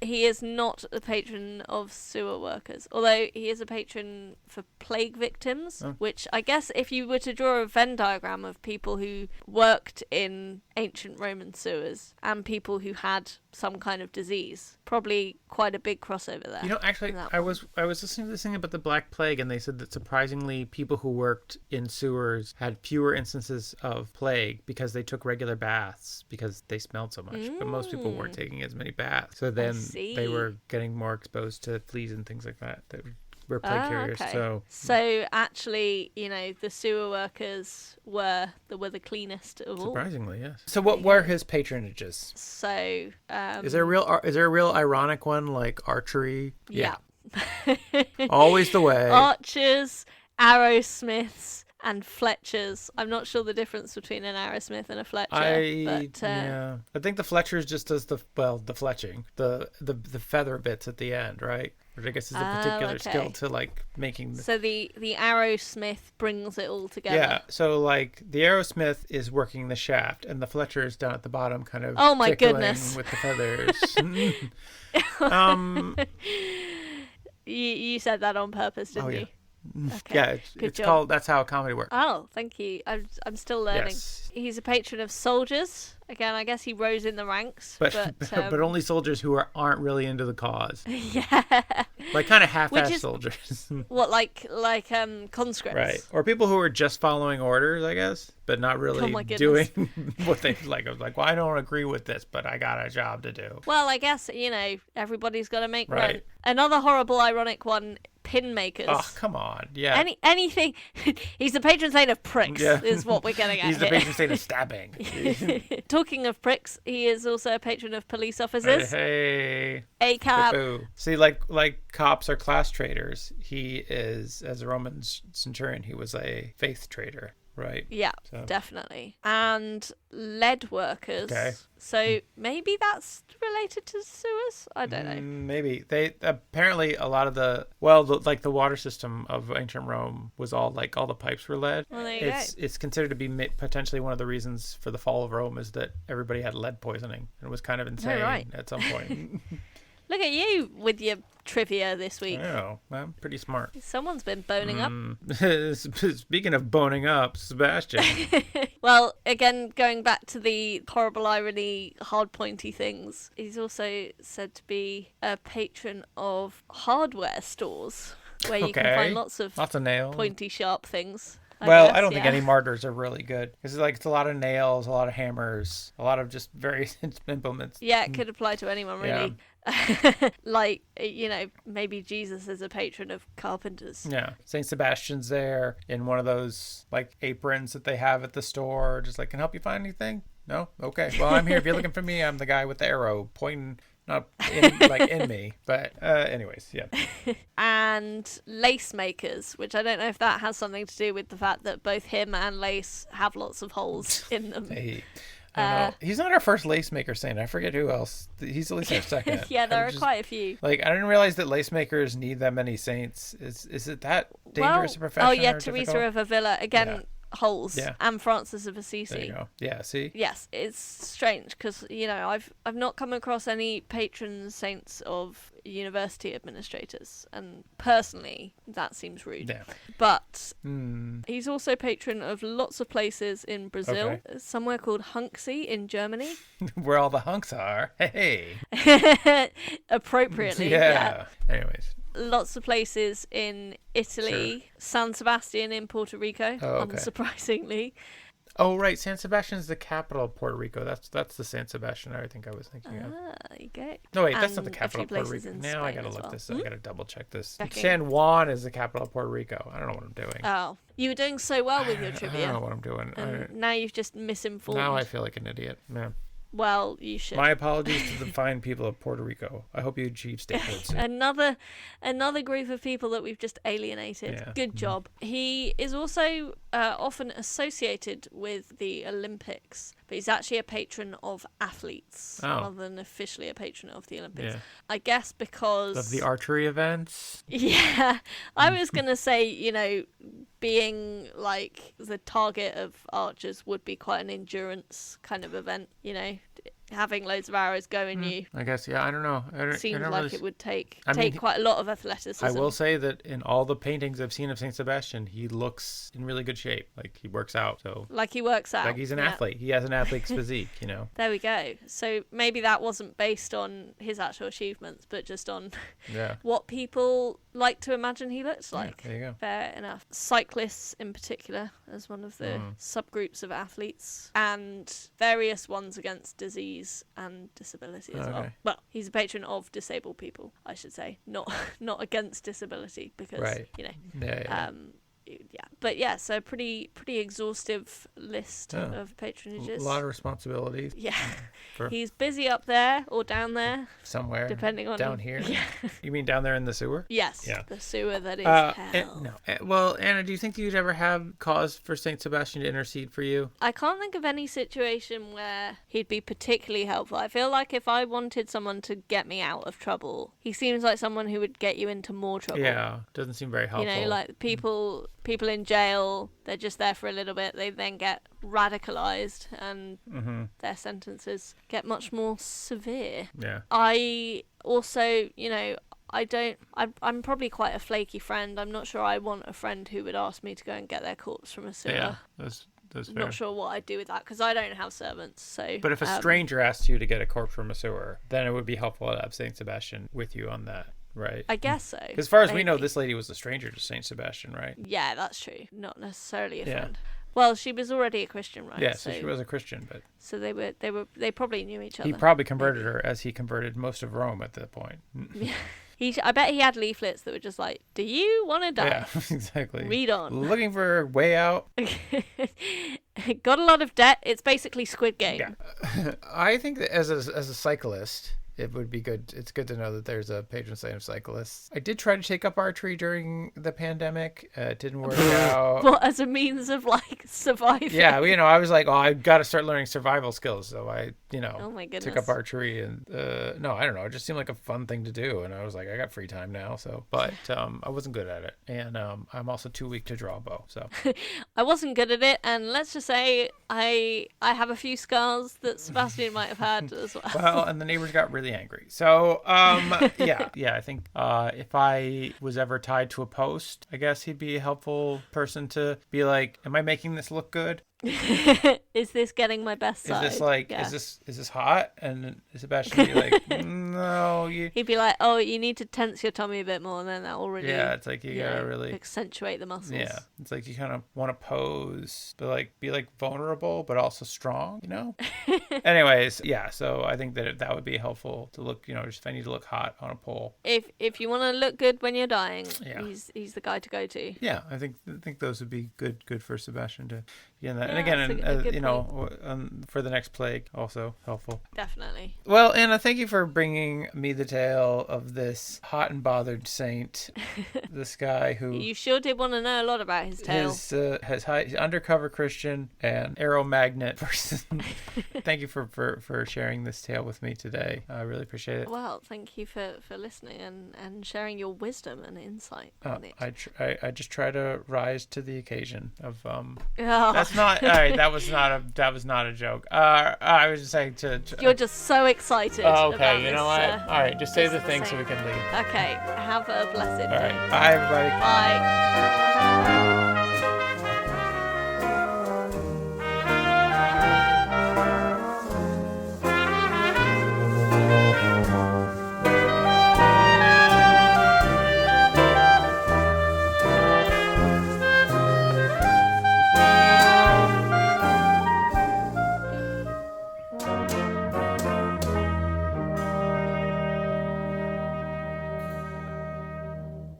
He is not a patron of sewer workers, although he is a patron for plague victims, which I guess if you were to draw a Venn diagram of people who worked in ancient Roman sewers and people who had some kind of disease, probably quite a big crossover there. You know, actually, I was listening to this thing about the Black Plague, and they said that surprisingly, people who worked in sewers had fewer instances of plague because they took regular baths because they smelled so much. But most people weren't taking as many baths, so then they were getting more exposed to fleas and things like that were plague carriers. Okay. So actually, you know, the sewer workers were the cleanest of all. Surprisingly, yes. So what were his patronages? So is there a real ironic one like archery? Yeah. Always the way. Archers, arrowsmiths, and fletchers. I'm not sure the difference between an arrowsmith and a fletcher. I think the fletchers just does the fletching, the feather bits at the end, right? Which I guess is a particular skill to like making. So the arrowsmith brings it all together. Yeah. So like the arrowsmith is working the shaft, and the fletcher is down at the bottom, kind of. Oh my goodness! With the feathers. You said that on purpose, didn't you? Okay. Yeah, it's called. That's how comedy works. Oh, thank you. I'm still learning. Yes. He's a patron of soldiers. Again, I guess he rose in the ranks. But only soldiers who aren't really into the cause. Yeah. Like kind of half-assed soldiers. What, like conscripts? Right. Or people who are just following orders, I guess, but not really doing what they like. I was like, well, I don't agree with this, but I got a job to do. Well, I guess, you know, everybody's got to make rent. Another horrible, ironic one, pin makers. Oh, come on. Yeah. Anything. He's the patron saint of pricks, is what we're getting at. He's the patron saint of stabbing. Talking of pricks, he is also a patron of police officers. Hey. ACAB. See, like cops are class traders. He is, as a Roman centurion, he was a faith trader. Right. Yeah, definitely. And lead workers. Okay. So maybe that's related to sewers? I don't know. Maybe. They apparently a lot of the water system of ancient Rome was all the pipes were lead. Well, there you go. It's considered to be potentially one of the reasons for the fall of Rome is that everybody had lead poisoning. And it was kind of insane at some point. Look at you with your trivia this week. I know. I'm pretty smart. Someone's been boning up. Speaking of boning up, Sebastian. Well, again, going back to the horrible irony, hard pointy things, he's also said to be a patron of hardware stores where you can find lots of nails, pointy, sharp things. I don't think any martyrs are really good. It's a lot of nails, a lot of hammers, a lot of just various implements. Yeah, it could apply to anyone, really. Yeah. Like, you know, maybe Jesus is a patron of carpenters. Yeah. Saint Sebastian's there in one of those, like, aprons that they have at the store. Just like, can I help you find anything? No? Okay. Well, I'm here. If you're looking for me, I'm the guy with the arrow pointing... Not in me, but anyways, yeah. And lace makers, which I don't know if that has something to do with the fact that both him and lace have lots of holes in them. Hey, I don't know. He's not our first lace maker saint. I forget who else. He's at least our second. Yeah, there are quite a few. Like, I didn't realize that lace makers need that many saints. Is it that dangerous a profession? Oh yeah, Teresa of Avila again. Yeah. Holes and Francis of Assisi. There you go. Yeah, see? Yes, it's strange because, you know, I've not come across any patron saints of university administrators, and personally that seems rude. Yeah. But he's also patron of lots of places in Brazil, somewhere called Hunksy in Germany. Where all the hunks are. Hey. Appropriately. Yeah. Anyways. Lots of places in Italy, Saint Sebastian in Puerto Rico, unsurprisingly. Oh, right. San Sebastian is the capital of Puerto Rico. That's the San Sebastian I think I was thinking of. Ah, there you go. No, wait, that's not the capital of Puerto Rico. Now I got to look this up. I got to double check this. San Juan is the capital of Puerto Rico. I don't know what I'm doing. Oh, you were doing so well with your trivia. I don't know what I'm doing. Now you've just misinformed. Now I feel like an idiot. Yeah. Well, you should. My apologies to the fine people of Puerto Rico. I hope you achieve statehood soon. Another group of people that we've just alienated. Yeah. Good job. He is also often associated with the Olympics but he's actually a patron of athletes rather than officially a patron of the Olympics. I guess because of the archery events. Yeah, I was gonna say, you know, being like the target of archers would be quite an endurance kind of event, you know, having loads of arrows going you. I guess, I don't know. Seems like really... it would take quite a lot of athleticism. I will say that in all the paintings I've seen of Saint Sebastian, he looks in really good shape. Like, he works out. So like he works out. Like he's an athlete. He has an athlete's physique, you know. There we go. So maybe that wasn't based on his actual achievements, but just on what people like to imagine he looks like. There you go. Fair enough. Cyclists in particular as one of the subgroups of athletes, and various ones against disease and disability as well. Well, he's a patron of disabled people, I should say, not against disability, because you know. But so pretty exhaustive list of patronages. A lot of responsibilities. Yeah. He's busy up there or down there. Somewhere. Depending on... Down here? Yeah. You mean down there in the sewer? Yes. Yeah. The sewer that is hell. Well, Anna, do you think you'd ever have cause for Saint Sebastian to intercede for you? I can't think of any situation where he'd be particularly helpful. I feel like if I wanted someone to get me out of trouble, he seems like someone who would get you into more trouble. Yeah. Doesn't seem very helpful. You know, like people in jail, they're just there for a little bit. They then get radicalized and their sentences get much more severe. Yeah. I also, you know, I'm probably quite a flaky friend. I'm not sure I want a friend who would ask me to go and get their corpse from a sewer. Yeah, that's fair. Not sure what I'd do with that, because I don't have servants. So, but if a stranger asked you to get a corpse from a sewer, then it would be helpful to have Saint Sebastian with you on that. Right. I guess so. As far as we know, this lady was a stranger to Saint Sebastian, right? Yeah, that's true. Not necessarily a friend. Well, she was already a Christian, right? Yeah, so she was a Christian, but so they probably knew each other. He probably converted her as he converted most of Rome at that point. Yeah. I bet he had leaflets that were just like, "Do you want to die?" Yeah, exactly. Read on. Looking for a way out. Got a lot of debt. It's basically Squid Game. Yeah. I think that as a cyclist, it would be good. It's good to know that there's a patron saint of cyclists. I did try to take up archery during the pandemic. It didn't work out. Well, as a means of like surviving. Yeah, you know, I was like, I got to start learning survival skills. So I, you know, oh my goodness, took up archery, and no, I don't know. It just seemed like a fun thing to do, and I was like, I got free time now. So, but I wasn't good at it, and I'm also too weak to draw a bow. So I wasn't good at it, and let's just say I have a few scars that Sebastian might have had as well. Well, and the neighbors got really angry. So, yeah, I think if I was ever tied to a post, I guess he'd be a helpful person to be like, am I making this look good? Is this getting my best side? Is this like, is this hot? And Sebastian would be like, no. He'd be like, oh, you need to tense your tummy a bit more, and then that will really, it's like you gotta really accentuate the muscles. Yeah, it's like you kind of want to pose, but like be like vulnerable, but also strong, you know? Anyways, yeah, so I think that would be helpful to look, you know, just if I need to look hot on a pole. If you want to look good when you're dying, he's the guy to go to. Yeah, I think those would be good for Sebastian to be in that. Yeah, and again, you know, for the next plague, also helpful. Definitely. Well, Anna, thank you for bringing me the tale of this hot and bothered saint. This guy who... You sure did want to know a lot about his tale. He's undercover Christian and arrow magnet person. Thank you for sharing this tale with me today. I really appreciate it. Well, thank you for listening and sharing your wisdom and insight on it. I just try to rise to the occasion of... That's not... All right, that was not a joke. I was just saying to You're just so excited. Oh, okay, about you know this, what? All right, just say the thing so we can leave. Okay, have a blessed day. All right, bye everybody. Bye.